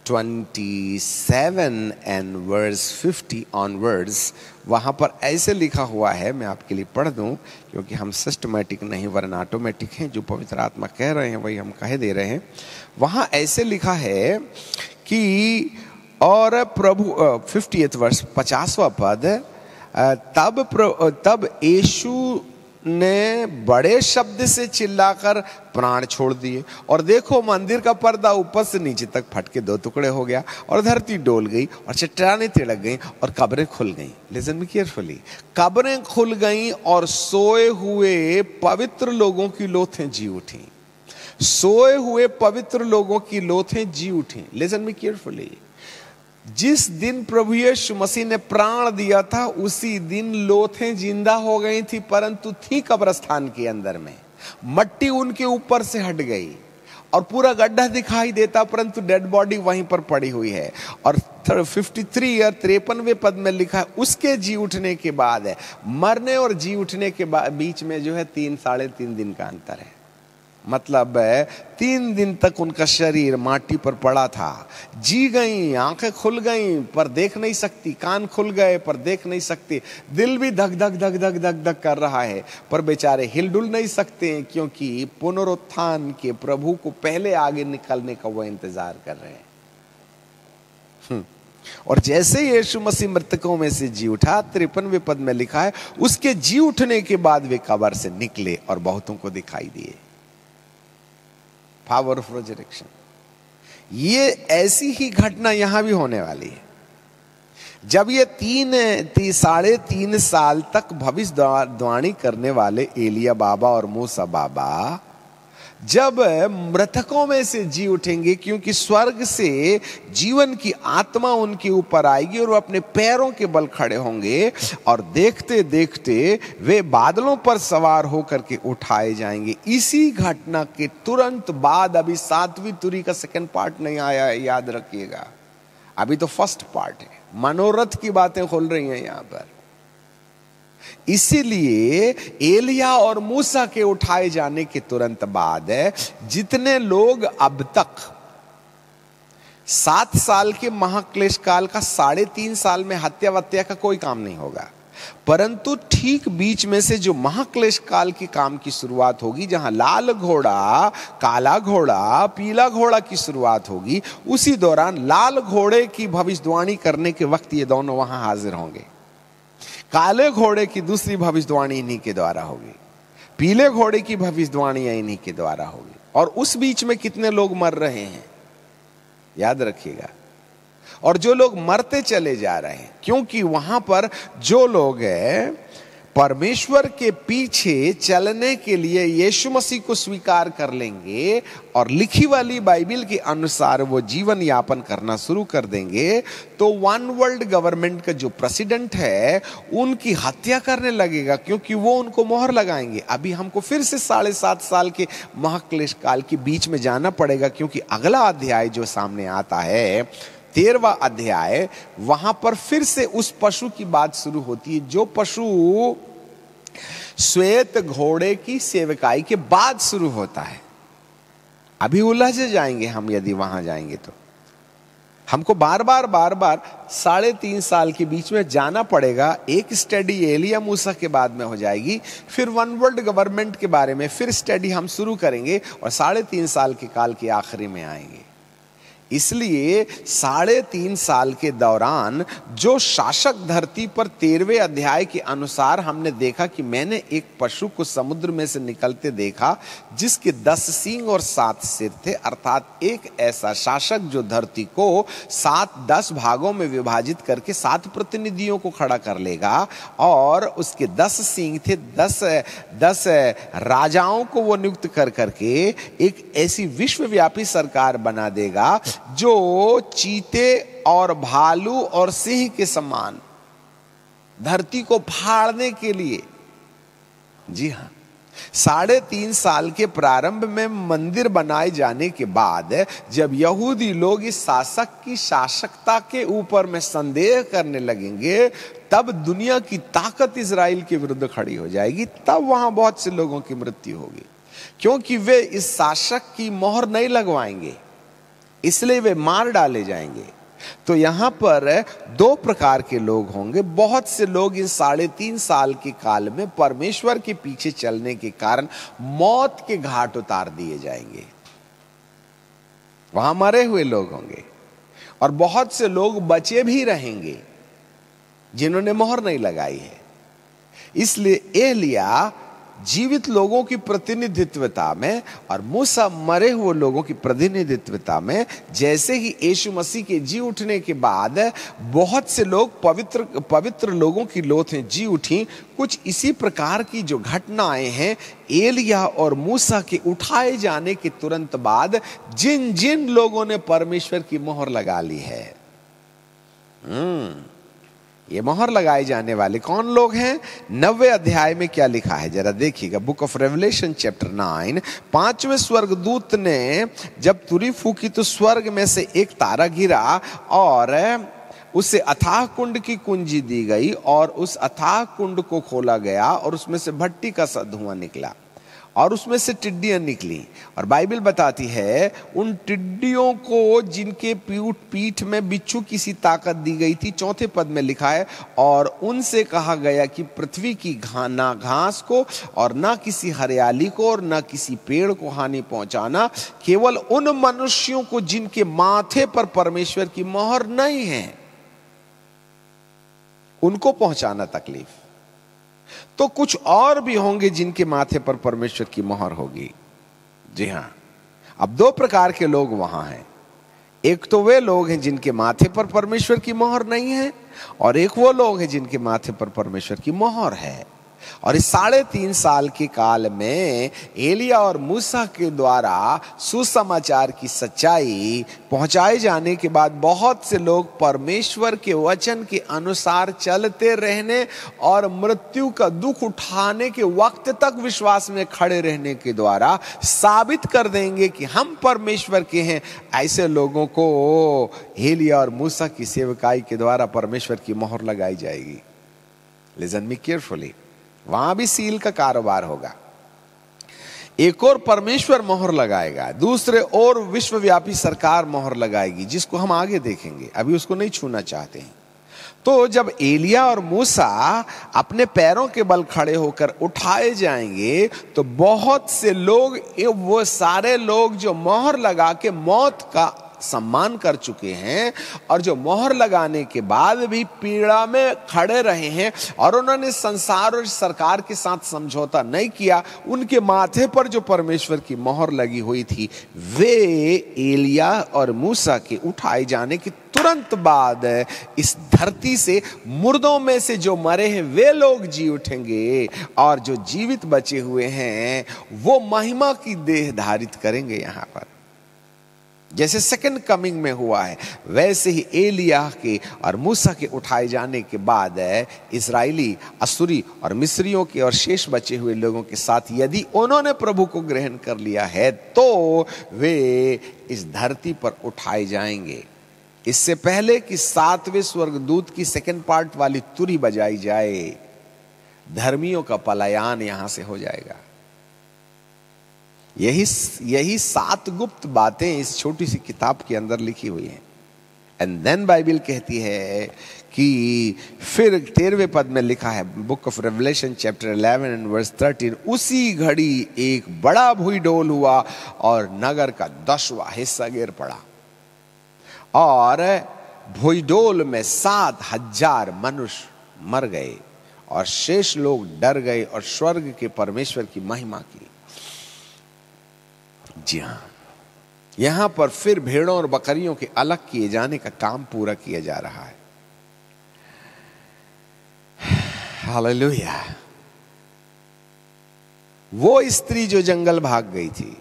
27 and verse 50 onwards, वहां पर ऐसे लिखा हुआ है, मैं आपके लिए पढ़ दूं क्योंकि हम सिस्टमैटिक नहीं वरन ऑटोमेटिक हैं, जो पवित्र आत्मा कह रहे हैं वही हम कह दे रहे हैं। वहां ऐसे लिखा है कि और प्रभु 50th वर्ष 50वां पद, तब यीशु ने बड़े शब्द से चिल्लाकर प्राण छोड़ दिए और देखो मंदिर का पर्दा ऊपर से नीचे तक फट के 2 टुकड़े हो गया और धरती डोल गई और चट्टानें तिड़क गई और कब्रें खुल गई। लिसन मी केयरफुली, कब्रें खुल गई और सोए हुए पवित्र लोगों की लोथें जी उठी। सोए हुए पवित्र लोगों की लोथें जी उठी। लिसन मी केयरफुली, जिस दिन प्रभु यीशु मसीह ने प्राण दिया था उसी दिन लोथें जिंदा हो गई थी, परंतु थी कब्रिस्तान के अंदर में, मट्टी उनके ऊपर से हट गई और पूरा गड्ढा दिखाई देता, परंतु डेड बॉडी वहीं पर पड़ी हुई है। और 53वें पद में लिखा है उसके जी उठने के बाद है, मरने और जी उठने के बीच में जो है 3-3.5 दिन का अंतर है। मतलब 3 दिन तक उनका शरीर माटी पर पड़ा था, जी गई, आंखें खुल गई पर देख नहीं सकती, कान खुल गए पर देख नहीं सकते, दिल भी धक धक धक धक धक धक कर रहा है पर बेचारे हिलडुल नहीं सकते क्योंकि पुनरुत्थान के प्रभु को पहले आगे निकलने का वो इंतजार कर रहे हैं। और जैसे यीशु मसीह मृतकों में से जी उठा, 53वें पद में लिखा है उसके जी उठने के बाद वे कब्र से निकले और बहुतों को दिखाई दिए। पावर ऑफ रिजरेक्शन, ये ऐसी ही घटना यहां भी होने वाली है। जब ये 3.5 साल तक भविष्यवाणी करने वाले एलिया बाबा और मूसा बाबा जब मृतकों में से जी उठेंगे, क्योंकि स्वर्ग से जीवन की आत्मा उनके ऊपर आएगी और वो अपने पैरों के बल खड़े होंगे और देखते देखते वे बादलों पर सवार होकर के उठाए जाएंगे। इसी घटना के तुरंत बाद, अभी 7वीं तुरी का सेकंड पार्ट नहीं आया है, याद रखिएगा, अभी तो फर्स्ट पार्ट है। मनोरथ की बातें खोल रही हैं यहां पर। इसीलिए एलिया और मूसा के उठाए जाने के तुरंत बाद जितने लोग अब तक 7 साल के महाक्लेश काल का 3.5 साल में हत्या वत्या का कोई काम नहीं होगा, परंतु ठीक बीच में से जो महाक्लेश काल के काम की शुरुआत होगी, जहां लाल घोड़ा, काला घोड़ा, पीला घोड़ा की शुरुआत होगी, उसी दौरान लाल घोड़े की भविष्यवाणी करने के वक्त ये दोनों वहां हाजिर होंगे। काले घोड़े की दूसरी भविष्यवाणी इन्हीं के द्वारा होगी, पीले घोड़े की भविष्यवाणी इन्हीं के द्वारा होगी। और उस बीच में कितने लोग मर रहे हैं याद रखिएगा। और जो लोग मरते चले जा रहे हैं, क्योंकि वहां पर जो लोग हैं परमेश्वर के पीछे चलने के लिए यीशु मसीह को स्वीकार कर लेंगे और लिखी वाली बाइबल के अनुसार वो जीवन यापन करना शुरू कर देंगे, तो वन वर्ल्ड गवर्नमेंट का जो प्रेसिडेंट है उनकी हत्या करने लगेगा, क्योंकि वो उनको मोहर लगाएंगे। अभी हमको फिर से 7.5 साल के महाक्लेश काल के बीच में जाना पड़ेगा, क्योंकि अगला अध्याय जो सामने आता है 13वां अध्याय, वहां पर फिर से उस पशु की बात शुरू होती है जो पशु श्वेत घोड़े की सेवकाई के बाद शुरू होता है। अभी उलझ जाएंगे हम यदि वहां जाएंगे तो। हमको बार बार 3.5 साल के बीच में जाना पड़ेगा। एक स्टडी एलिया मूसा के बाद में हो जाएगी, फिर वन वर्ल्ड गवर्नमेंट के बारे में फिर स्टडी हम शुरू करेंगे और 3.5 साल के काल के आखिरी में आएंगे। इसलिए 3.5 साल के दौरान जो शासक धरती पर 13वें अध्याय के अनुसार हमने देखा कि मैंने एक पशु को समुद्र में से निकलते देखा जिसके 10 सींग और 7 सिर थे, अर्थात एक ऐसा शासक जो धरती को 7-10 भागों में विभाजित करके 7 प्रतिनिधियों को खड़ा कर लेगा, और उसके 10 सींग थे, 10 राजाओं को वो नियुक्त कर करके एक ऐसी विश्वव्यापी सरकार बना देगा जो चीते और भालू और सिंह के समान धरती को फाड़ने के लिए, जी हां, 3.5 साल के प्रारंभ में मंदिर बनाए जाने के बाद जब यहूदी लोग इस शासक की शासकता के ऊपर में संदेह करने लगेंगे, तब दुनिया की ताकत इजराइल के विरुद्ध खड़ी हो जाएगी। तब वहां बहुत से लोगों की मृत्यु होगी, क्योंकि वे इस शासक की मोहर नहीं लगवाएंगे, इसलिए वे मार डाले जाएंगे। तो यहां पर 2 प्रकार के लोग होंगे। बहुत से लोग इन 3.5 साल के काल में परमेश्वर के पीछे चलने के कारण मौत के घाट उतार दिए जाएंगे, वहां मरे हुए लोग होंगे। और बहुत से लोग बचे भी रहेंगे जिन्होंने मोहर नहीं लगाई है। इसलिए एलिया जीवित लोगों की प्रतिनिधित्वता में और मूसा मरे हुए लोगों की प्रतिनिधित्वता में, जैसे ही यीशु मसीह के जी उठने के बाद बहुत से लोग पवित्र लोगों की लोथें जी उठी, कुछ इसी प्रकार की जो घटनाएं हैं एलिया और मूसा के उठाए जाने के तुरंत बाद जिन जिन लोगों ने परमेश्वर की मोहर लगा ली है, ये मोहर लगाए जाने वाले कौन लोग हैं? 9वें अध्याय में क्या लिखा है जरा देखिएगा। बुक ऑफ रेवलेशन चैप्टर 9, 5वें स्वर्गदूत ने जब तुरी फूकी तो स्वर्ग में से एक तारा गिरा और उसे अथाह कुंड की कुंजी दी गई, और उस अथाह कुंड को खोला गया और उसमें से भट्टी का सा धुआं निकला और उसमें से टिड्डियां निकली। और बाइबल बताती है उन टिड्डियों को जिनके पीठ में बिच्छू की सी ताकत दी गई थी, 4थे पद में लिखा है, और उनसे कहा गया कि पृथ्वी की ना घास को और ना किसी हरियाली को और ना किसी पेड़ को हानि पहुंचाना, केवल उन मनुष्यों को जिनके माथे पर परमेश्वर की मोहर नहीं है उनको पहुंचाना तकलीफ। तो कुछ और भी होंगे जिनके माथे पर परमेश्वर की मोहर होगी। जी हां, अब 2 प्रकार के लोग वहां हैं। एक तो वे लोग हैं जिनके माथे पर परमेश्वर की मोहर नहीं है, और एक वो लोग हैं जिनके माथे पर परमेश्वर की मोहर है। और इस 3.5 साल के काल में एलिया और मूसा के द्वारा सुसमाचार की सच्चाई पहुंचाए जाने के बाद बहुत से लोग परमेश्वर के वचन के अनुसार चलते रहने और मृत्यु का दुख उठाने के वक्त तक विश्वास में खड़े रहने के द्वारा साबित कर देंगे कि हम परमेश्वर के हैं। ऐसे लोगों को एलिया और मूसा की सेवकाई के द्वारा परमेश्वर की मोहर लगाई जाएगी। लिसन मी केयरफुली, वहां भी सील का कारोबार होगा। एक और परमेश्वर मोहर लगाएगा, दूसरे और विश्वव्यापी सरकार मोहर लगाएगी, जिसको हम आगे देखेंगे, अभी उसको नहीं छूना चाहते हैं। तो जब एलिया और मूसा अपने पैरों के बल खड़े होकर उठाए जाएंगे तो बहुत से लोग, वो सारे लोग जो मोहर लगा के मौत का सम्मान कर चुके हैं और जो मोहर लगाने के बाद भी पीड़ा में खड़े रहे हैं और उन्होंने संसार और सरकार के साथ समझौता नहीं किया, उनके माथे पर जो परमेश्वर की मोहर लगी हुई थी, वे एलिया और मूसा के उठाए जाने के तुरंत बाद इस धरती से, मुर्दों में से जो मरे हैं वे लोग जी उठेंगे और जो जीवित बचे हुए हैं वो महिमा की देह धारित करेंगे। यहां पर जैसे सेकंड कमिंग में हुआ है, वैसे ही एलिया के और मूसा के उठाए जाने के बाद इस्राएली, असुरी और मिस्रियों के और शेष बचे हुए लोगों के साथ यदि उन्होंने प्रभु को ग्रहण कर लिया है तो वे इस धरती पर उठाए जाएंगे। इससे पहले कि 7वें स्वर्गदूत की सेकंड पार्ट वाली तुरी बजाई जाए, धर्मियों का पलायन यहां से हो जाएगा। यही 7 गुप्त बातें इस छोटी सी किताब के अंदर लिखी हुई हैं। एंड देन बाइबल कहती है कि फिर 13वें पद में लिखा है, book of Revelation chapter 11 and verse 13, उसी घड़ी एक बड़ा भूईडोल हुआ और नगर का 10वां हिस्सा गिर पड़ा और भूईडोल में 7,000 मनुष्य मर गए और शेष लोग डर गए और स्वर्ग के परमेश्वर की महिमा की। जी हां, यहां पर फिर भेड़ों और बकरियों के अलग किए जाने का काम पूरा किया जा रहा है। हालेलुया। वो स्त्री जो जंगल भाग गई थी,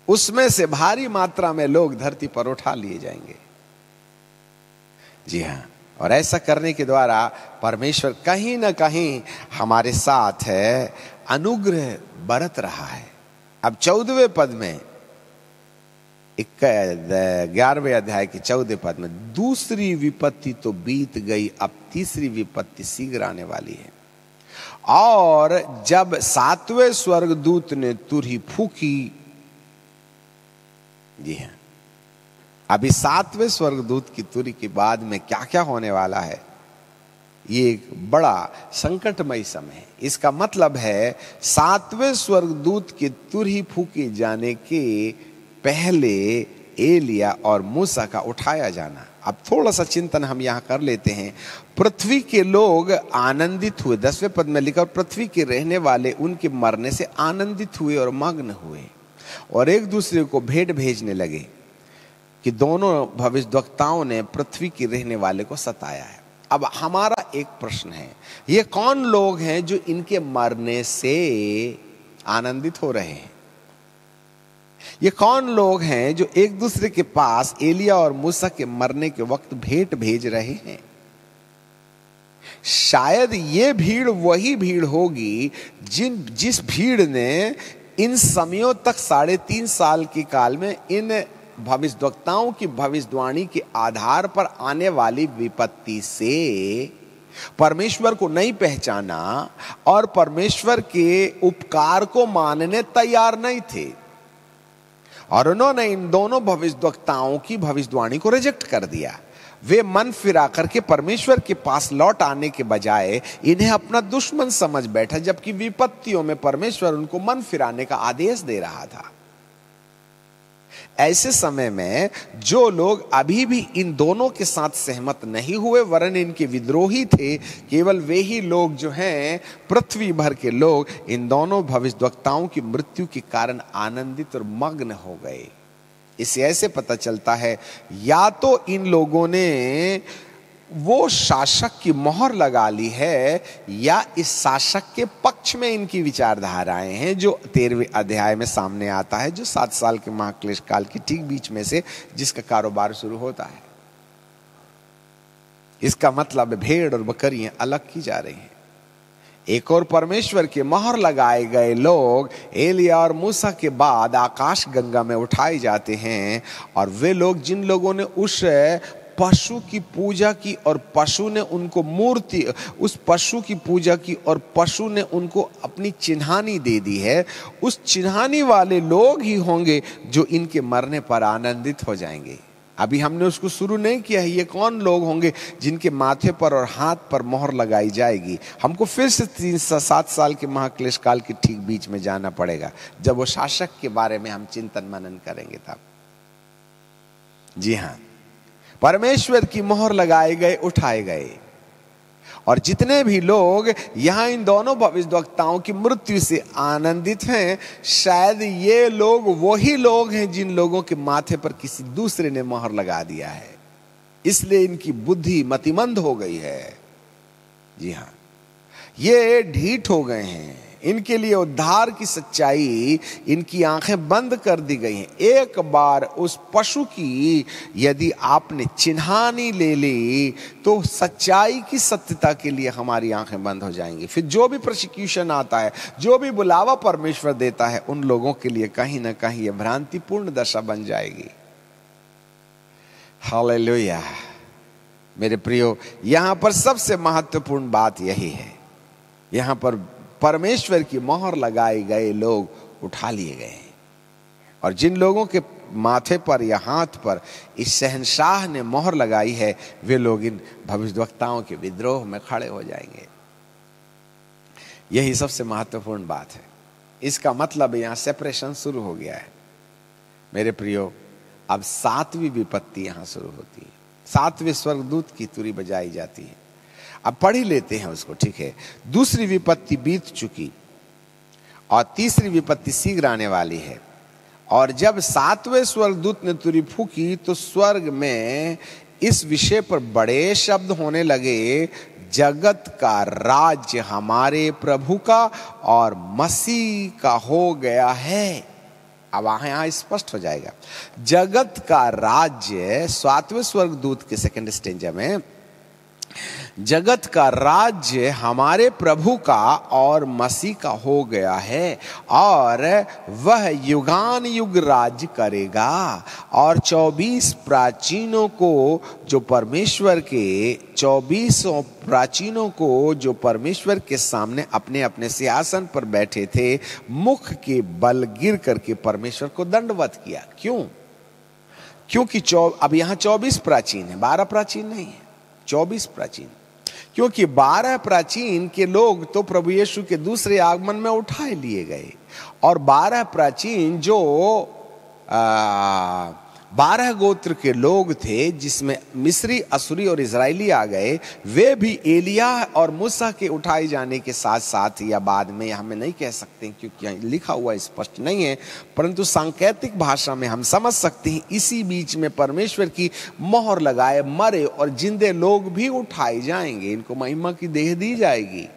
उसमें से भारी मात्रा में लोग धरती पर उठा लिए जाएंगे। जी हां, और ऐसा करने के द्वारा परमेश्वर कहीं ना कहीं हमारे साथ है, अनुग्रह बरत रहा है। अब 14वें पद में, 11वें अध्याय के 14वें पद में, दूसरी विपत्ति तो बीत गई, अब तीसरी विपत्ति शीघ्र आने वाली है। और जब 7वें स्वर्गदूत ने तुरही फूकी, जी हां, अभी 7वें स्वर्गदूत की तुरही के बाद में क्या क्या होने वाला है, ये एक बड़ा संकटमय समय है। इसका मतलब है 7वें स्वर्गदूत के तुरही फूके जाने के पहले एलिया और मूसा का उठाया जाना। अब थोड़ा सा चिंतन हम यहां कर लेते हैं। पृथ्वी के लोग आनंदित हुए, 10वें पद में लिखा, पृथ्वी के रहने वाले उनके मरने से आनंदित हुए और मग्न हुए और एक दूसरे को भेंट भेजने लगे कि दोनों भविष्यद्वक्ताओं ने पृथ्वी के रहने वाले को सताया है। अब हमारा एक प्रश्न है, ये कौन लोग हैं जो इनके मरने से आनंदित हो रहे हैं? ये कौन लोग हैं जो एक दूसरे के पास एलिया और मूसा के मरने के वक्त भेंट भेज रहे हैं? शायद ये भीड़ वही भीड़ होगी जिस भीड़ ने इन समयों तक 3.5 साल के काल में इन भविष्यद्वक्ताओं की भविष्यवाणी के आधार पर आने वाली विपत्ति से परमेश्वर को नहीं पहचाना और परमेश्वर के उपकार को मानने तैयार नहीं थे, और उन्होंने इन दोनों भविष्यद्वक्ताओं की भविष्यवाणी को रिजेक्ट कर दिया। वे मन फिरा करके परमेश्वर के पास लौट आने के बजाय इन्हें अपना दुश्मन समझ बैठा, जबकि विपत्तियों में परमेश्वर उनको मन फिराने का आदेश दे रहा था। ऐसे समय में जो लोग अभी भी इन दोनों के साथ सहमत नहीं हुए वरन इनके विद्रोही थे, केवल वे ही लोग जो हैं, पृथ्वी भर के लोग इन दोनों भविष्यद्वक्ताओं की मृत्यु के कारण आनंदित और मग्न हो गए। इससे ऐसे पता चलता है, या तो इन लोगों ने वो शासक की मोहर लगा ली है या इस शासक के पक्ष में इनकी विचारधाराएं हैं, जो 13वें अध्याय में सामने आता है, जो 7 साल के महाक्लेश काल के ठीक बीच में से जिसका कारोबार शुरू होता है। इसका मतलब भेड़ और बकरियां अलग की जा रही हैं। एक और परमेश्वर के मोहर लगाए गए लोग एलिया और मूसा के बाद आकाश गंगा में उठाए जाते हैं, और वे लोग जिन लोगों ने उस पशु की पूजा की और पशु ने उनको मूर्ति, उस पशु की पूजा की और पशु ने उनको अपनी चिन्हानी दे दी है, उस चिन्हानी वाले लोग ही होंगे जो इनके मरने पर आनंदित हो जाएंगे। अभी हमने उसको शुरू नहीं किया है। ये कौन लोग होंगे जिनके माथे पर और हाथ पर मोहर लगाई जाएगी? हमको फिर से 3-7 साल के महाक्लेश काल के ठीक बीच में जाना पड़ेगा, जब वो शासक के बारे में हम चिंतन मनन करेंगे तब। जी हाँ, परमेश्वर की मोहर लगाए गए, उठाए गए, और जितने भी लोग यहां इन दोनों भविष्यद्वक्ताओं की मृत्यु से आनंदित हैं, शायद ये लोग वही लोग हैं जिन लोगों के माथे पर किसी दूसरे ने मोहर लगा दिया है, इसलिए इनकी बुद्धि मतिमंद हो गई है। जी हां, ये ढीठ हो गए हैं। इनके लिए उद्धार की सच्चाई, इनकी आंखें बंद कर दी गई हैं। एक बार उस पशु की यदि आपने चिन्हानी ले ली तो सच्चाई की सत्यता के लिए हमारी आंखें बंद हो जाएंगी। फिर जो भी प्रोसिक्यूशन आता है, जो भी बुलावा परमेश्वर देता है, उन लोगों के लिए कहीं ना कहीं यह भ्रांतिपूर्ण दशा बन जाएगी। हालेलुया। मेरे प्रियो, यहां पर सबसे महत्वपूर्ण बात यही है, यहां पर परमेश्वर की मोहर लगाए गए लोग उठा लिए गए, और जिन लोगों के माथे पर या हाथ पर इस शहंशाह ने मोहर लगाई है, वे लोग इन भविष्यद्वक्ताओं के विद्रोह में खड़े हो जाएंगे। यही सबसे महत्वपूर्ण बात है। इसका मतलब यहां सेपरेशन शुरू हो गया है। मेरे प्रियो, अब 7वीं विपत्ति यहां शुरू होती है। 7वें स्वर्गदूत की तुरी बजाई जाती है। अब पढ़ ही लेते हैं उसको, ठीक है। दूसरी विपत्ति बीत चुकी और तीसरी विपत्ति शीघ्र आने वाली है। और जब 7वें स्वर्गदूत ने तुरी फूकी तो स्वर्ग में इस विषय पर बड़े शब्द होने लगे, जगत का राज्य हमारे प्रभु का और मसीह का हो गया है। अब यहां स्पष्ट हो जाएगा, जगत का राज्य 7वें स्वर्गदूत के सेकंड स्टेंजा में, जगत का राज्य हमारे प्रभु का और मसीह का हो गया है, और वह युगान युग राज्य करेगा। और 24 प्राचीनों को जो परमेश्वर के 24 प्राचीनों को जो परमेश्वर के सामने अपने अपने सिंहासन पर बैठे थे, मुख के बल गिर करके परमेश्वर को दंडवत किया। क्यों? क्योंकि अब यहां 24 प्राचीन है, 12 प्राचीन नहीं है, 24 प्राचीन। क्योंकि 12 प्राचीन के लोग तो प्रभु यीशु के दूसरे आगमन में उठाए लिए गए, और 12 प्राचीन जो 12 गोत्र के लोग थे, जिसमें मिस्री, असुरी और इजराइली आ गए, वे भी एलिया और मूसा के उठाए जाने के साथ साथ या बाद में, हमें नहीं कह सकते क्योंकि लिखा हुआ स्पष्ट नहीं है, परंतु सांकेतिक भाषा में हम समझ सकते हैं, इसी बीच में परमेश्वर की मोहर लगाए मरे और जिंदे लोग भी उठाए जाएंगे, इनको महिमा की देह दी जाएगी।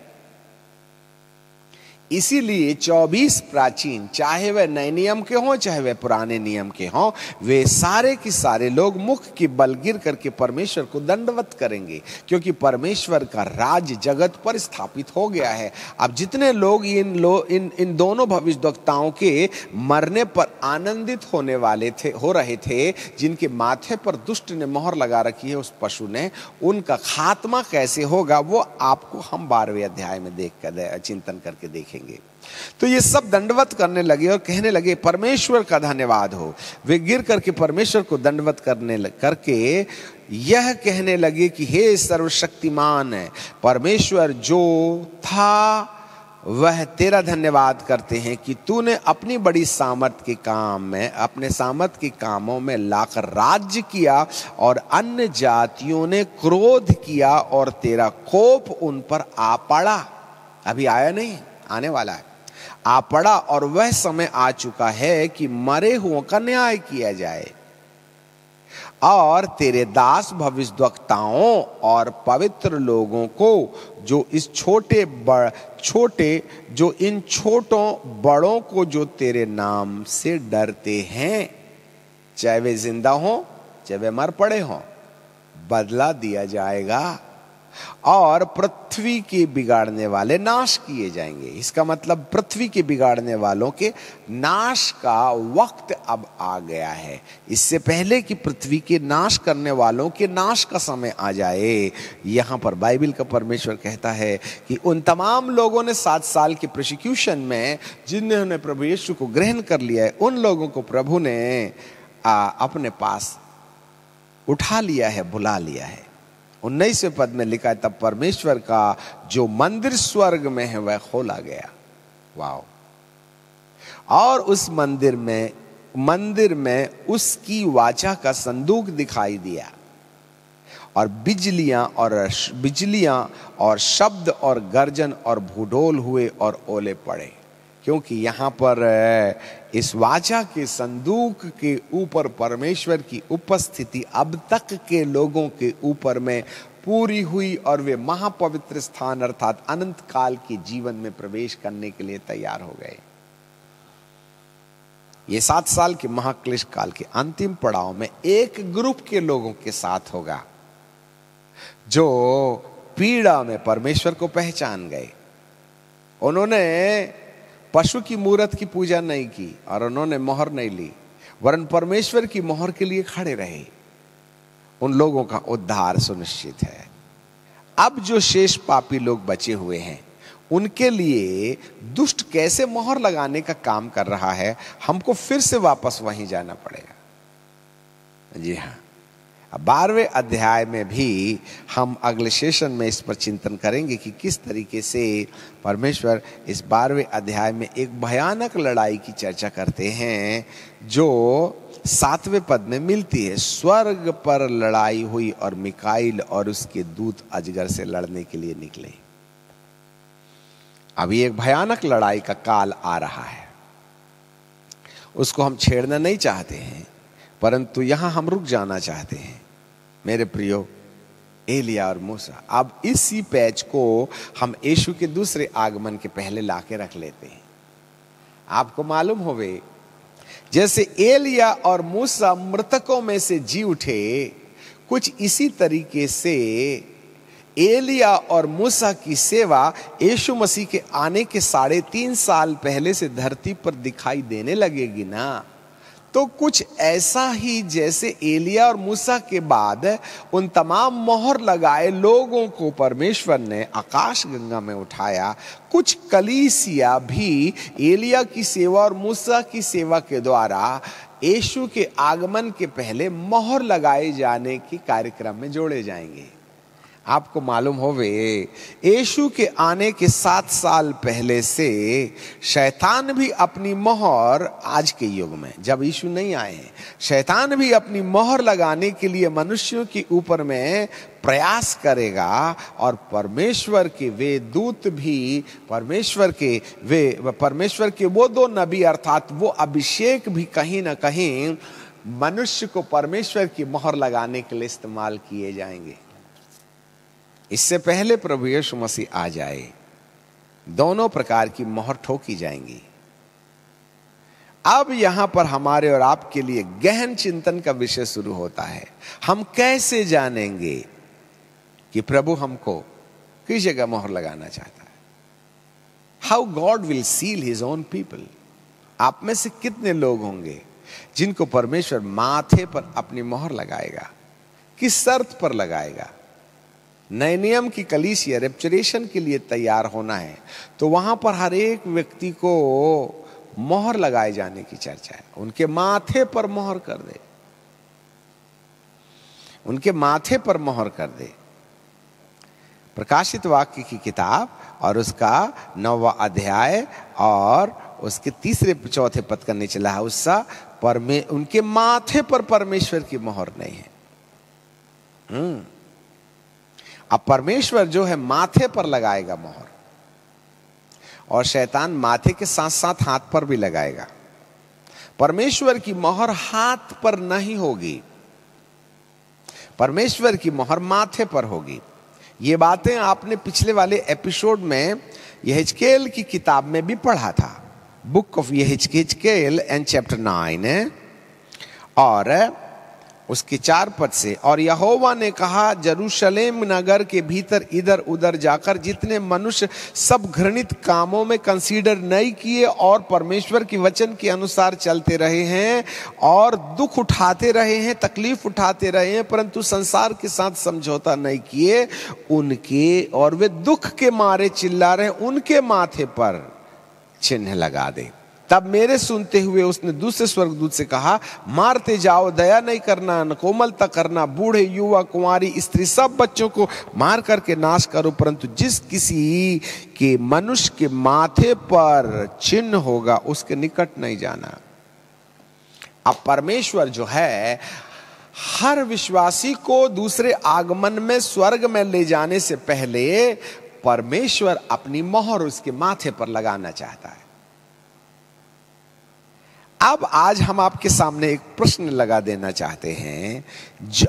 इसीलिए 24 प्राचीन, चाहे वह नए नियम के हों चाहे वह पुराने नियम के हों, वे सारे के सारे लोग मुख के बल गिर करके परमेश्वर को दंडवत करेंगे, क्योंकि परमेश्वर का राज जगत पर स्थापित हो गया है। अब जितने लोग इन दोनों भविष्यद्वक्ताओं के मरने पर आनंदित होने वाले थे, हो रहे थे, जिनके माथे पर दुष्ट ने मोहर लगा रखी है, उस पशु ने, उनका खात्मा कैसे होगा वो आपको हम 12वें अध्याय में देख कर चिंतन करके देखेंगे। तो ये सब दंडवत करने लगे और कहने लगे, परमेश्वर का धन्यवाद हो। वे गिर करके परमेश्वर को दंडवत करके यह कहने लगे कि हे सर्वशक्तिमान परमेश्वर, जो था वह तेरा धन्यवाद करते हैं कि तूने अपनी बड़ी सामर्थ के काम में, अपने सामर्थ के कामों में लाकर राज्य किया, और अन्य जातियों ने क्रोध किया और तेरा कोप उन पर आ पड़ा। अभी आया नहीं, आने वाला है, आ पड़ा, और वह समय आ चुका है कि मरे हुओं का न्याय किया जाए, और तेरे दास भविष्यद्वक्ताओं और पवित्र लोगों को जो इन छोटों बड़ों को जो तेरे नाम से डरते हैं, चाहे वे जिंदा हो चाहे वे मर पड़े हों, बदला दिया जाएगा, और पृथ्वी के बिगाड़ने वाले नाश किए जाएंगे। इसका मतलब पृथ्वी के बिगाड़ने वालों के नाश का वक्त अब आ गया है। इससे पहले कि पृथ्वी के नाश करने वालों के नाश का समय आ जाए, यहाँ पर बाइबल का परमेश्वर कहता है कि उन तमाम लोगों ने 7 साल के प्रोसिक्यूशन में जिन्होंने प्रभु यीशु को ग्रहण कर लिया है, उन लोगों को प्रभु ने अपने पास उठा लिया है, बुला लिया है। 19वें पद में लिखा है, तब परमेश्वर का जो मंदिर स्वर्ग में है वह खोला गया। वाओ! और उस मंदिर में उसकी वाचा का संदूक दिखाई दिया, और बिजलियां और शब्द और गर्जन और भूडोल हुए और ओले पड़े, क्योंकि यहां पर इस वाचा के संदूक के ऊपर परमेश्वर की उपस्थिति अब तक के लोगों के ऊपर में पूरी हुई, और वे महापवित्र स्थान अर्थात अनंत काल के जीवन में प्रवेश करने के लिए तैयार हो गए। ये 7 साल के महाक्लेश काल के अंतिम पड़ाव में एक ग्रुप के लोगों के साथ होगा जो पीड़ा में परमेश्वर को पहचान गए। उन्होंने पशु की मूरत की पूजा नहीं की और उन्होंने मोहर नहीं ली, वरन परमेश्वर की मोहर के लिए खड़े रहे। उन लोगों का उद्धार सुनिश्चित है। अब जो शेष पापी लोग बचे हुए हैं, उनके लिए दुष्ट कैसे मोहर लगाने का काम कर रहा है, हमको फिर से वापस वहीं जाना पड़ेगा। जी हाँ, 12वें अध्याय में भी हम अगले सेशन में इस पर चिंतन करेंगे कि किस तरीके से परमेश्वर इस 12वें अध्याय में एक भयानक लड़ाई की चर्चा करते हैं जो 7वें पद में मिलती है। स्वर्ग पर लड़ाई हुई और मिकाइल और उसके दूत अजगर से लड़ने के लिए निकले। अभी एक भयानक लड़ाई का काल आ रहा है, उसको हम छेड़ना नहीं चाहते हैं, परंतु यहां हम रुक जाना चाहते हैं। मेरे प्रियो, एलिया और मूसा, अब इसी पैच को हम यीशु के दूसरे आगमन के पहले लाके रख लेते हैं। आपको मालूम होवे, जैसे एलिया और मूसा मृतकों में से जी उठे, कुछ इसी तरीके से एलिया और मूसा की सेवा यीशु मसीह के आने के 3.5 साल पहले से धरती पर दिखाई देने लगेगी ना। तो कुछ ऐसा ही जैसे एलिया और मूसा के बाद उन तमाम मोहर लगाए लोगों को परमेश्वर ने आकाश गंगा में उठाया, कुछ कलीसिया भी एलिया की सेवा और मूसा की सेवा के द्वारा यीशु के आगमन के पहले मोहर लगाए जाने के कार्यक्रम में जोड़े जाएंगे। आपको मालूम होवे, यीशु के आने के 7 साल पहले से शैतान भी अपनी मोहर, आज के युग में जब यीशु नहीं आए हैं, शैतान भी अपनी मोहर लगाने के लिए मनुष्यों के ऊपर में प्रयास करेगा, और परमेश्वर के वे दूत भी, परमेश्वर के वो 2 नबी अर्थात वो अभिषेक भी कहीं ना कहीं मनुष्य को परमेश्वर की मोहर लगाने के लिए इस्तेमाल किए जाएंगे। इससे पहले प्रभु यीशु मसीह आ जाए, दोनों प्रकार की मोहर ठोकी जाएंगी। अब यहां पर हमारे और आपके लिए गहन चिंतन का विषय शुरू होता है। हम कैसे जानेंगे कि प्रभु हमको किस जगह मोहर लगाना चाहता है? How God will seal his own people. आप में से कितने लोग होंगे जिनको परमेश्वर माथे पर अपनी मोहर लगाएगा? किस शर्त पर लगाएगा? नए नियम की कलीसिया रेप्चरेशन के लिए तैयार होना है, तो वहां पर हर एक व्यक्ति को मोहर लगाए जाने की चर्चा है। उनके माथे पर मोहर कर दे, उनके माथे पर मोहर कर दे। प्रकाशित वाक्य की किताब और उसका 9वां अध्याय और उसके 3-4 पद का निचला है, उसका उनके माथे पर परमेश्वर की मोहर नहीं है। अब परमेश्वर जो है माथे पर लगाएगा मोहर, और शैतान माथे के साथ साथ हाथ पर भी लगाएगा। परमेश्वर की मोहर हाथ पर नहीं होगी, परमेश्वर की मोहर माथे पर होगी। ये बातें आपने पिछले वाले एपिसोड में यहेजकेल की किताब में भी पढ़ा था, बुक ऑफ यहेजकेल एंड चैप्टर 9 और उसके 4 पद से। और यहोवा ने कहा, यरूशलेम नगर के भीतर इधर उधर जाकर जितने मनुष्य सब घृणित कामों में कंसीडर नहीं किए और परमेश्वर की वचन के अनुसार चलते रहे हैं और दुख उठाते रहे हैं, तकलीफ उठाते रहे हैं, परंतु संसार के साथ समझौता नहीं किए, उनके, और वे दुख के मारे चिल्ला रहे, उनके माथे पर चिन्ह लगा दे। तब मेरे सुनते हुए उसने दूसरे स्वर्गदूत से कहा, मारते जाओ, दया नहीं करना, न कोमलता करना, बूढ़े, युवा, कुंवारी, स्त्री, सब बच्चों को मार करके नाश करो, परंतु जिस किसी के मनुष्य के माथे पर चिन्ह होगा उसके निकट नहीं जाना। अब परमेश्वर जो है हर विश्वासी को दूसरे आगमन में स्वर्ग में ले जाने से पहले परमेश्वर अपनी मोहर उसके माथे पर लगाना चाहता है। अब आज हम आपके सामने एक प्रश्न लगा देना चाहते हैं।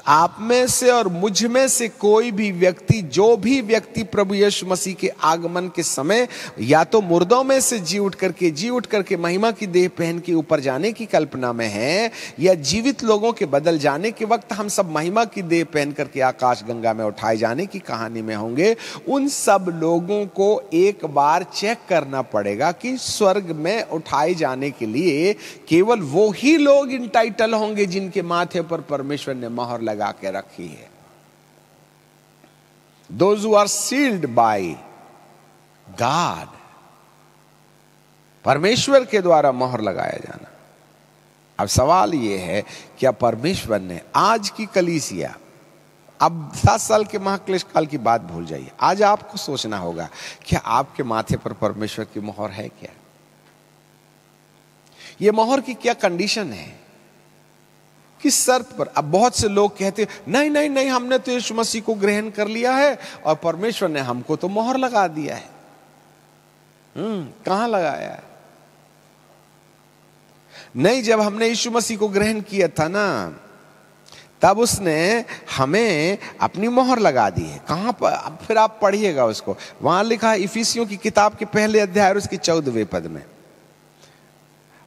आप में से और मुझ में से कोई भी व्यक्ति, जो भी व्यक्ति प्रभु यीशु मसीह के आगमन के समय या तो मुर्दों में से जी उठ करके महिमा की देह पहन के ऊपर जाने की कल्पना में है, या जीवित लोगों के बदल जाने के वक्त हम सब महिमा की देह पहन करके आकाश गंगा में उठाए जाने की कहानी में होंगे, उन सब लोगों को एक बार चेक करना पड़ेगा कि स्वर्ग में उठाए जाने के लिए केवल वो ही लोग इंटाइटल होंगे जिनके माथे पर परमेश्वर ने मोहर लगा के रखी है। Those who are sealed by God, परमेश्वर के द्वारा मोहर लगाया जाना। अब सवाल यह है, क्या परमेश्वर ने आज की कलीसिया, अब 7 साल के महाक्लेश काल की बात भूल जाइए, आज आपको सोचना होगा, क्या आपके माथे पर परमेश्वर की मोहर है क्या? ये मोहर की क्या कंडीशन है, किस शर्त पर? अब बहुत से लोग कहते हैं, नहीं नहीं नहीं, हमने तो यीशु मसीह को ग्रहण कर लिया है और परमेश्वर ने हमको तो मोहर लगा दिया है। कहां लगाया है? नहीं, जब हमने यीशु मसीह को ग्रहण किया था ना, तब उसने हमें अपनी मोहर लगा दी है। कहां पर? अब फिर आप पढ़िएगा उसको, वहां लिखा है इफिसियों की किताब के पहले अध्याय और उसके 14वें पद में,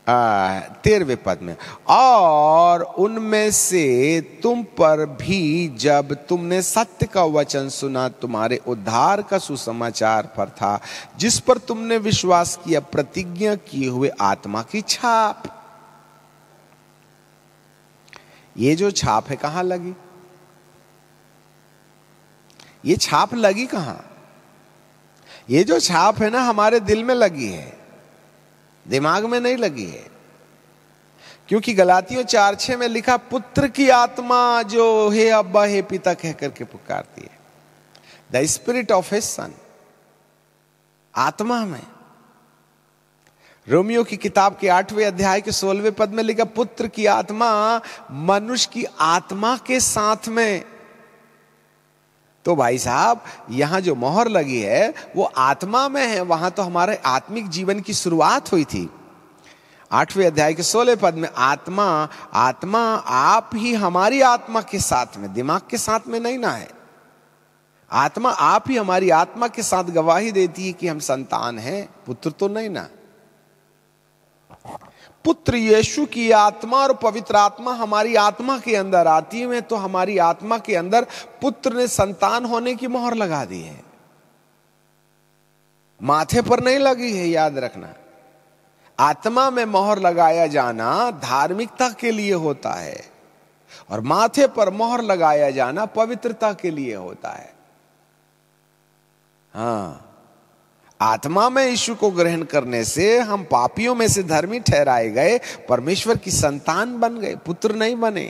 13वें पद में, और उनमें से तुम पर भी जब तुमने सत्य का वचन सुना, तुम्हारे उद्धार का सुसमाचार पर था, जिस पर तुमने विश्वास किया, प्रतिज्ञा किए हुए आत्मा की छाप। ये जो छाप है कहां लगी? ये छाप लगी कहां? ये जो छाप है ना, हमारे दिल में लगी है, दिमाग में नहीं लगी है। क्योंकि गलातियों 4:6 में लिखा, पुत्र की आत्मा जो हे अब्बा हे पिता कह करके पुकारती है, the spirit of his son, आत्मा में। रोमियो की किताब के 8वें अध्याय के 16वें पद में लिखा, पुत्र की आत्मा मनुष्य की आत्मा के साथ में। तो भाई साहब, यहां जो मोहर लगी है वो आत्मा में है, वहां तो हमारे आत्मिक जीवन की शुरुआत हुई थी। 8वें अध्याय के 16वें पद में, आत्मा आप ही हमारी आत्मा के साथ में, दिमाग के साथ में नहीं ना है, आत्मा आप ही हमारी आत्मा के साथ गवाही देती है कि हम संतान हैं, पुत्र तो नहीं ना। पुत्र यीशु की आत्मा और पवित्र आत्मा हमारी आत्मा के अंदर आती है, तो हमारी आत्मा के अंदर पुत्र ने संतान होने की मोहर लगा दी है। माथे पर नहीं लगी है, याद रखना। आत्मा में मोहर लगाया जाना धार्मिकता के लिए होता है और माथे पर मोहर लगाया जाना पवित्रता के लिए होता है। हाँ, आत्मा में यीशु को ग्रहण करने से हम पापियों में से धर्मी ठहराए गए, परमेश्वर की संतान बन गए, पुत्र नहीं बने।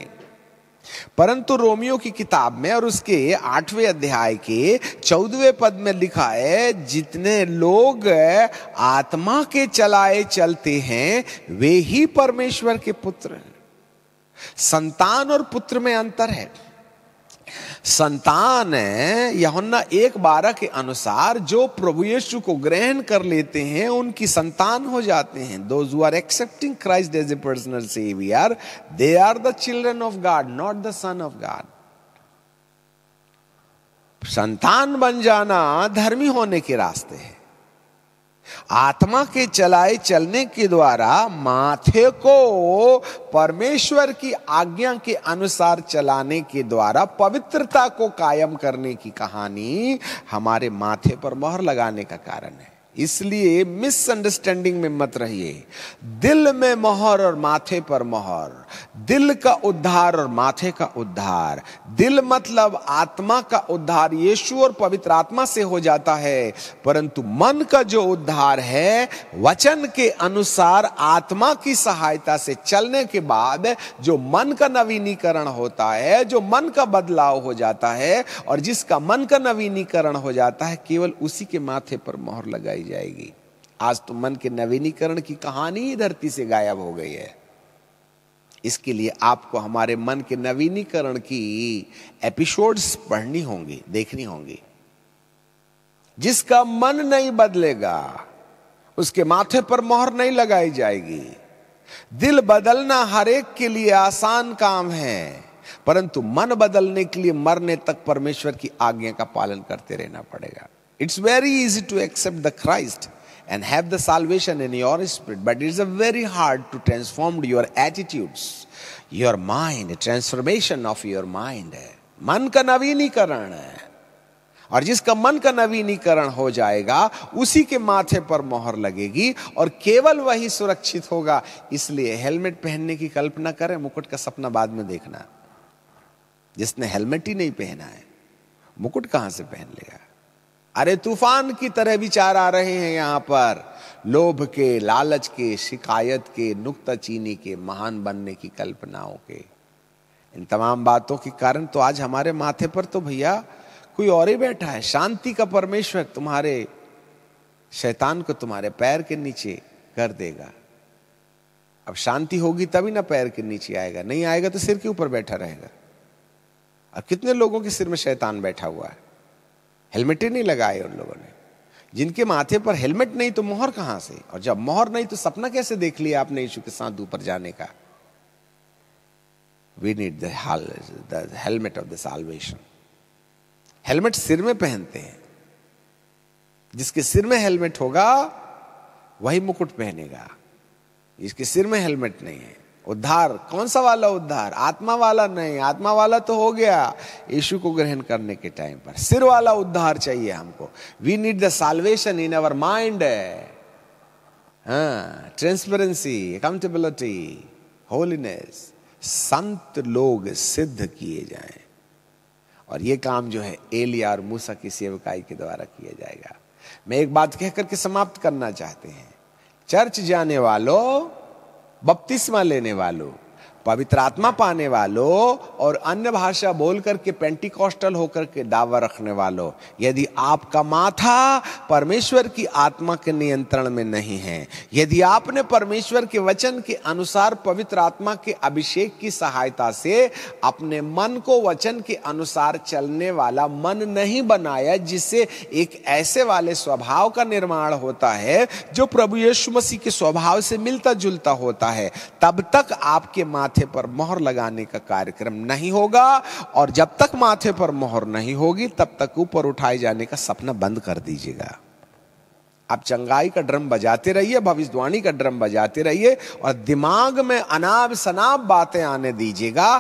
परंतु रोमियो की किताब में और उसके 8वें अध्याय के 14वें पद में लिखा है, जितने लोग आत्मा के चलाए चलते हैं वे ही परमेश्वर के पुत्र हैं। संतान और पुत्र में अंतर है। संतान यूहन्ना 1:12 के अनुसार जो प्रभु यीशु को ग्रहण कर लेते हैं उनकी संतान हो जाते हैं। Those who are accepting Christ as a personal savior, they are the children of God, not the son of God. संतान बन जाना धर्मी होने के रास्ते हैं। आत्मा के चलाए चलने के द्वारा माथे को परमेश्वर की आज्ञा के अनुसार चलाने के द्वारा पवित्रता को कायम करने की कहानी हमारे माथे पर मोहर लगाने का कारण है। इसलिए मिसअंडरस्टैंडिंग में मत रहिए। दिल में मोहर और माथे पर मोहर, दिल का उद्धार और माथे का उद्धार। दिल मतलब आत्मा का उद्धार यीशु और पवित्र आत्मा से हो जाता है, परंतु मन का जो उद्धार है वचन के अनुसार आत्मा की सहायता से चलने के बाद जो मन का नवीनीकरण होता है, जो मन का बदलाव हो जाता है, और जिसका मन का नवीनीकरण हो जाता है केवल उसी के माथे पर मोहर लगाई जाएगी। आज तो मन के नवीनीकरण की कहानी ही धरती से गायब हो गई है। इसके लिए आपको हमारे मन के नवीनीकरण की एपिसोड्स पढ़नी होंगी, देखनी होंगी। जिसका मन नहीं बदलेगा उसके माथे पर मोहर नहीं लगाई जाएगी। दिल बदलना हर एक के लिए आसान काम है, परंतु मन बदलने के लिए मरने तक परमेश्वर की आज्ञा का पालन करते रहना पड़ेगा। It's very easy to accept the Christ and have the salvation in your spirit, but it's a very hard to transform your attitudes, your mind, transformation of your mind है। मन का नवीनीकरण है, और जिसका मन का नवीनीकरण हो जाएगा उसी के माथे पर मोहर लगेगी और केवल वही सुरक्षित होगा। इसलिए हेलमेट पहनने की कल्पना करें, मुकुट का सपना बाद में देखना। जिसने हेलमेट ही नहीं पहना है मुकुट कहां से पहन लेगा? अरे तूफान की तरह विचार आ रहे हैं यहां पर, लोभ के, लालच के, शिकायत के, नुक्ताचीनी के, महान बनने की कल्पनाओं के। इन तमाम बातों के कारण तो आज हमारे माथे पर तो भैया कोई और ही बैठा है। शांति का परमेश्वर तुम्हारे शैतान को तुम्हारे पैर के नीचे कर देगा। अब शांति होगी तभी ना पैर के नीचे आएगा, नहीं आएगा तो सिर के ऊपर बैठा रहेगा। अब कितने लोगों के सिर में शैतान बैठा हुआ है, हेलमेट ही नहीं लगाए उन लोगों ने। जिनके माथे पर हेलमेट नहीं तो मोहर कहां से, और जब मोहर नहीं तो सपना कैसे देख लिया आपने यीशु के साथ ऊपर जाने का? We need the helmet of the salvation. Helmet सिर में पहनते हैं, जिसके सिर में हेलमेट होगा वही मुकुट पहनेगा। जिसके सिर में हेलमेट नहीं है, उद्धार कौन सा वाला उद्धार? आत्मा वाला नहीं, आत्मा वाला तो हो गया यीशु को ग्रहण करने के टाइम पर। सिर वाला उद्धार चाहिए हमको। We need the salvation in our mind. Transparency, accountability, holiness. संत लोग सिद्ध किए जाएं, और ये काम जो है एलिया और मूसा की सेवकाई के द्वारा किया जाएगा। मैं एक बात कहकर के समाप्त करना चाहते हैं। चर्च जाने वालों, बपतिस्मा लेने वालों, पवित्र आत्मा पाने वालों और अन्य भाषा बोल करके पेंटिकॉस्टल होकर के दावा रखने वालों, यदि आपका माथा परमेश्वर की आत्मा के नियंत्रण में नहीं है, यदि आपने परमेश्वर के वचन के अनुसार पवित्र आत्मा के अभिषेक की सहायता से अपने मन को वचन के अनुसार चलने वाला मन नहीं बनाया, जिससे एक ऐसे वाले स्वभाव का निर्माण होता है जो प्रभु यीशु मसीह के स्वभाव से मिलता जुलता होता है, तब तक आपके माथे पर मोहर लगाने का कार्यक्रम नहीं होगा। और जब तक माथे पर मोहर नहीं होगी तब तक ऊपर उठाए जाने का सपना बंद कर दीजिएगा। आप चंगाई का ड्रम बजाते रहिए, भविष्यवाणी का ड्रम बजाते रहिए, और दिमाग में अनाप शनाप बातें आने दीजिएगा।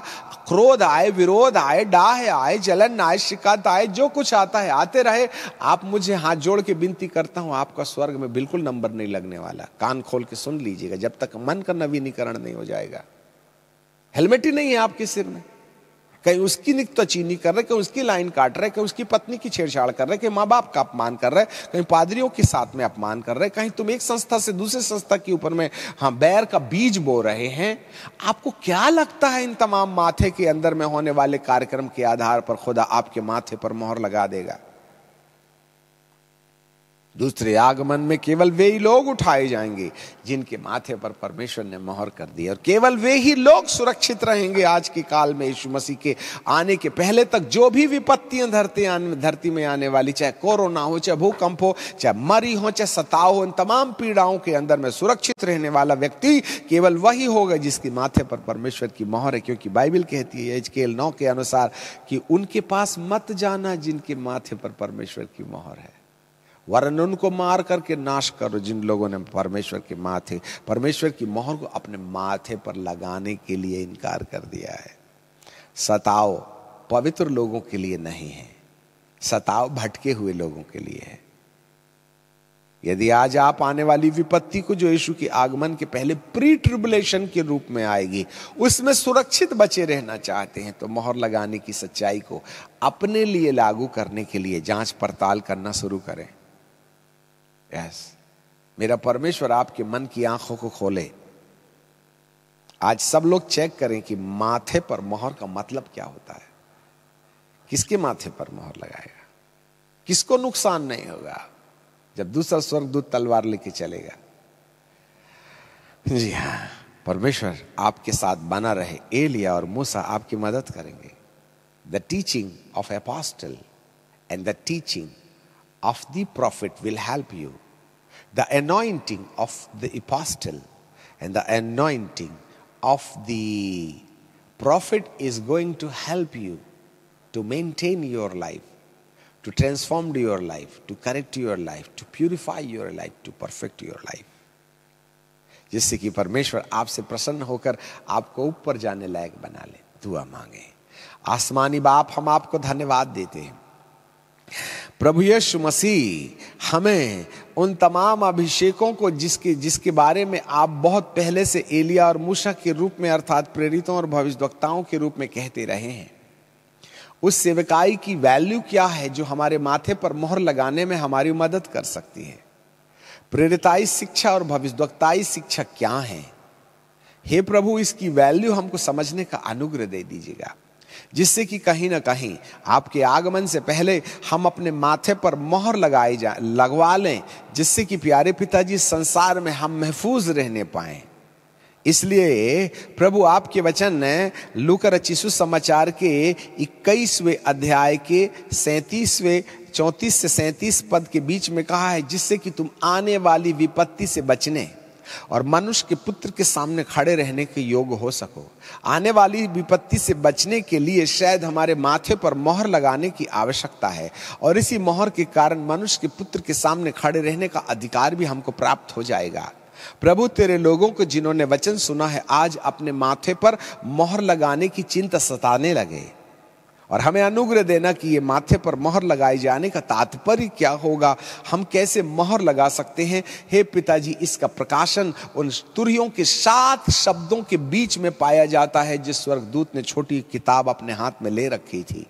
क्रोध आए, विरोध आए, डाह आए, जलन आए, शिकायत आए, जो कुछ आता है आते रहे। आप मुझे हाथ जोड़ के विनती करता हूं, आपका स्वर्ग में बिल्कुल नंबर नहीं लगने वाला। कान खोल के सुन लीजिएगा, जब तक मन का नवीनीकरण नहीं हो जाएगा। हेलमेट ही नहीं है आपके सिर में, कहीं उसकी नुक्ताचीनी कर रहे, कहीं उसकी लाइन काट रहे, कहीं उसकी पत्नी की छेड़छाड़ कर रहे, कहीं माँ बाप का अपमान कर रहे, कहीं पादरियों के साथ में अपमान कर रहे, कहीं तुम एक संस्था से दूसरे संस्था के ऊपर में बैर का बीज बो रहे हैं। आपको क्या लगता है इन तमाम माथे के अंदर में होने वाले कार्यक्रम के आधार पर खुदा आपके माथे पर मोहर लगा देगा? दूसरे आगमन में केवल वे ही लोग उठाए जाएंगे जिनके माथे पर परमेश्वर ने मोहर कर दी, और केवल वे ही लोग सुरक्षित रहेंगे आज के काल में। यीशु मसीह के आने के पहले तक जो भी विपत्तियां धरती में आने वाली, चाहे कोरोना हो, चाहे भूकंप हो, चाहे मरी हो, चाहे सताव हो, इन तमाम पीड़ाओं के अंदर में सुरक्षित रहने वाला व्यक्ति केवल वही होगा जिसके माथे पर परमेश्वर की मोहर है। क्योंकि बाइबल कहती है एजकेल 9 के अनुसार कि उनके पास मत जाना जिनके माथे पर परमेश्वर की मोहर है, वरन उनको मार करके नाश करो जिन लोगों ने परमेश्वर की मोहर को अपने माथे पर लगाने के लिए इनकार कर दिया है। सताव पवित्र लोगों के लिए नहीं है, सताव भटके हुए लोगों के लिए है। यदि आज आप आने वाली विपत्ति को, जो यीशु के आगमन के पहले प्री ट्रिबुलेशन के रूप में आएगी, उसमें सुरक्षित बचे रहना चाहते हैं, तो मोहर लगाने की सच्चाई को अपने लिए लागू करने के लिए जांच पड़ताल करना शुरू करें। यस, मेरा परमेश्वर आपके मन की आंखों को खोले। आज सब लोग चेक करें कि माथे पर मोहर का मतलब क्या होता है। किसके माथे पर मोहर लगाएगा? किसको नुकसान नहीं होगा जब दूसरा स्वर्गदूत तलवार लेके चलेगा? जी हाँ, परमेश्वर आपके साथ बना रहे। एलिया और मूसा आपकी मदद करेंगे। The teaching of apostle and the teaching of the profit will help you. The anointing of the apostle and the anointing of the prophet is going to help you to maintain your life, to transform your life, to correct your life, to purify your life, to perfect your life, जिससे कि परमेश्वर आपसे प्रसन्न होकर आपको ऊपर जाने लायक बना ले। दुआ मांगे। आसमानी बाप, हम आपको धन्यवाद देते हैं। प्रभु यीशु मसीह हमें उन तमाम अभिषेकों को जिसके बारे में आप बहुत पहले से एलिया और मूसा के रूप में, अर्थात प्रेरितों और भविष्यद्वक्ताओं के रूप में कहते रहे हैं, उस सेवकाई की वैल्यू क्या है जो हमारे माथे पर मोहर लगाने में हमारी मदद कर सकती है। प्रेरिताई शिक्षा और भविष्यद्वक्ताई शिक्षा क्या है? हे प्रभु, इसकी वैल्यू हमको समझने का अनुग्रह दे दीजिएगा, जिससे कि कहीं ना कहीं आपके आगमन से पहले हम अपने माथे पर मोहर लगवा लें, जिससे कि प्यारे पिताजी संसार में हम महफूज रहने पाएं। इसलिए प्रभु, आपके वचन ने लूका रचित सुसमाचार के 21वें अध्याय के 34 से 37 पद के बीच में कहा है, जिससे कि तुम आने वाली विपत्ति से बचने और मनुष्य के पुत्र के सामने खड़े रहने के योग्य हो सको। आने वाली विपत्ति से बचने के लिए शायद हमारे माथे पर मोहर लगाने की आवश्यकता है, और इसी मोहर के कारण मनुष्य के पुत्र के सामने खड़े रहने का अधिकार भी हमको प्राप्त हो जाएगा। प्रभु, तेरे लोगों को जिन्होंने वचन सुना है, आज अपने माथे पर मोहर लगाने की चिंता सताने लगे, और हमें अनुग्रह देना कि ये माथे पर मोहर लगाए जाने का तात्पर्य क्या होगा, हम कैसे मोहर लगा सकते हैं। हे पिताजी, इसका प्रकाशन उन तुरहियों के 7 शब्दों के बीच में पाया जाता है, जिस स्वर्गदूत ने छोटी किताब अपने हाथ में ले रखी थी।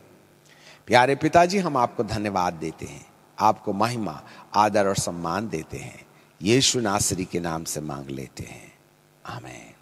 प्यारे पिताजी, हम आपको धन्यवाद देते हैं, आपको महिमा, आदर और सम्मान देते हैं। यीशु नासरी के नाम से मांग लेते हैं, आमीन।